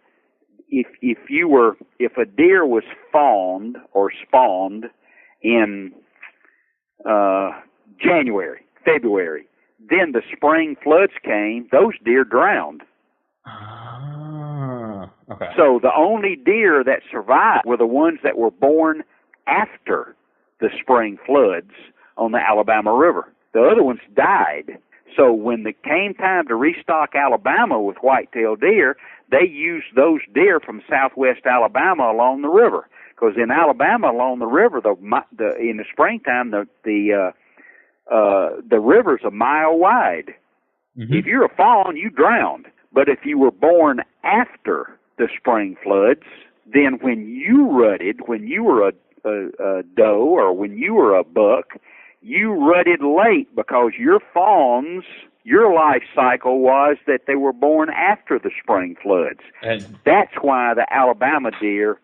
if a deer was fawned or spawned in January, February, then the spring floods came, those deer drowned. Okay. So the only deer that survived were the ones that were born after the spring floods on the Alabama River. The other ones died. So when it came time to restock Alabama with whitetail deer, they used those deer from southwest Alabama along the river. Because in Alabama along the river, in the springtime, the river's a mile wide. Mm-hmm. If you're a fawn, you drowned. But if you were born after the spring floods, then when you rutted, when you were a doe or when you were a buck, you rutted late because your fawns, your life cycle was that they were born after the spring floods. And that's why the Alabama deer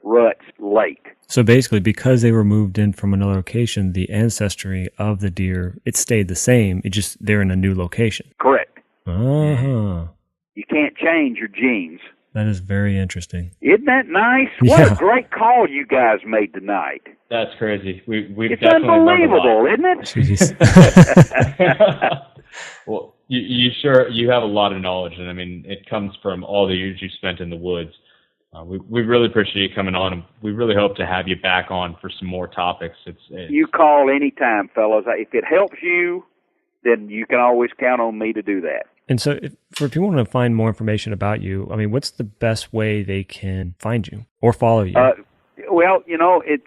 ruts late. So basically, because they were moved in from another location, the ancestry of the deer, it stayed the same. It just, they're in a new location. Correct. Uh-huh. You can't change your genes. That is very interesting. Isn't that nice? Yeah. What a great call you guys made tonight. That's crazy. We've it's definitely unbelievable, isn't it? Jeez. Well, you have a lot of knowledge, and I mean, it comes from all the years you spent in the woods. We really appreciate you coming on, and we really hope to have you back on for some more topics. You call anytime, fellas. If it helps you, then you can always count on me to do that. And so for people who want to find more information about you, I mean, what's the best way they can find you or follow you? Well,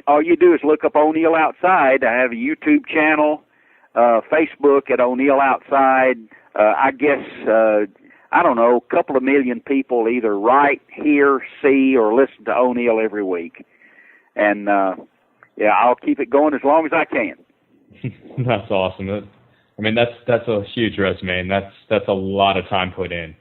all you do is look up O'Neill Outside. I have a YouTube channel, Facebook at O'Neill Outside. I guess, I don't know, a couple of million people either write, hear, see, or listen to O'Neill every week. And Yeah, I'll keep it going as long as I can. That's awesome. I mean, that's a huge resume, and that's a lot of time put in.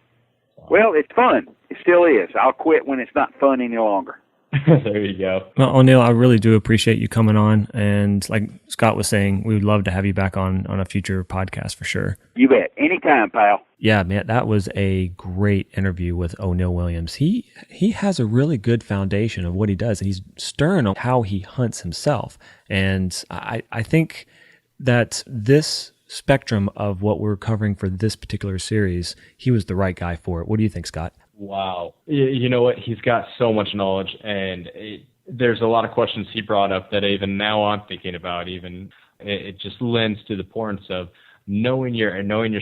Well, it's fun. It still is. I'll quit when it's not fun any longer. There you go. Well, O'Neill, I really do appreciate you coming on. And like Scott was saying, we would love to have you back on a future podcast for sure. You bet. Anytime, pal. Yeah, man, that was a great interview with O'Neill Williams. He has a really good foundation of what he does. He's stern on how he hunts himself. And I think that this spectrum of what we're covering for this particular series, he was the right guy for it. What do you think, Scott? Wow. You know what? He's got so much knowledge, and there's a lot of questions he brought up that even now I'm thinking about. Even it just lends to the importance of knowing your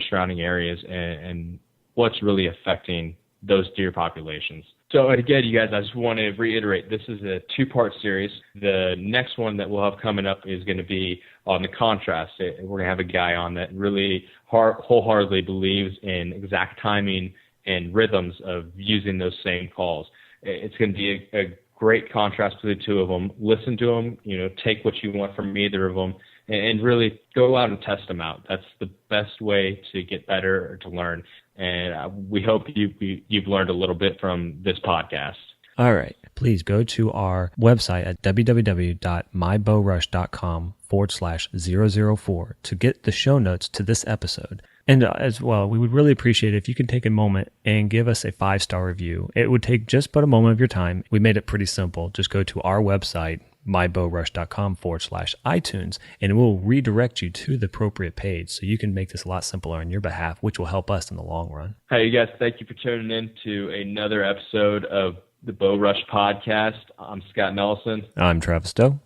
surrounding areas and what's really affecting those deer populations. So again, you guys, I just want to reiterate, this is a 2-part series. The next one that we'll have coming up is going to be on the contrast. We're going to have a guy on that really wholeheartedly believes in exact timing and rhythms of using those same calls. It's going to be a great contrast to the two of them. Listen to them, take what you want from either of them, and really go out and test them out. That's the best way to get better or to learn. And we hope you've learned a little bit from this podcast. All right. Please go to our website at www.mybowrush.com/004 to get the show notes to this episode. And as well, we would really appreciate it if you could take a moment and give us a 5-star review. It would take just but a moment of your time. We made it pretty simple. Just go to our website, mybowrush.com/iTunes, and it will redirect you to the appropriate page so you can make this a lot simpler on your behalf, which will help us in the long run. Hey, you guys, thank you for tuning in to another episode of the BowRush podcast. I'm Scott Nelson. I'm Travis Stowe,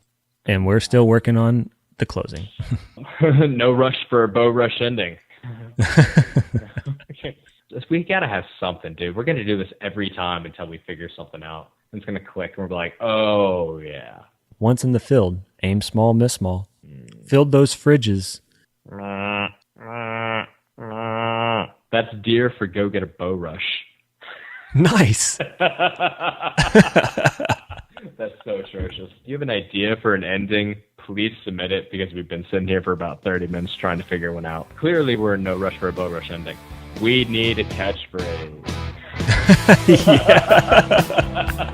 and we're still working on the closing. No rush for a BowRush ending. We got to have something, dude. We're going to do this every time until we figure something out. It's going to click, and we're like, oh, yeah. Once in the field, aim small, miss small. Filled those fridges. That's deer for go get a BowRush. Nice. That's so atrocious. Do you have an idea for an ending? Please submit it, because we've been sitting here for about 30 minutes trying to figure one out. Clearly, we're in no rush for a BowRush ending. We need a catchphrase. Yeah.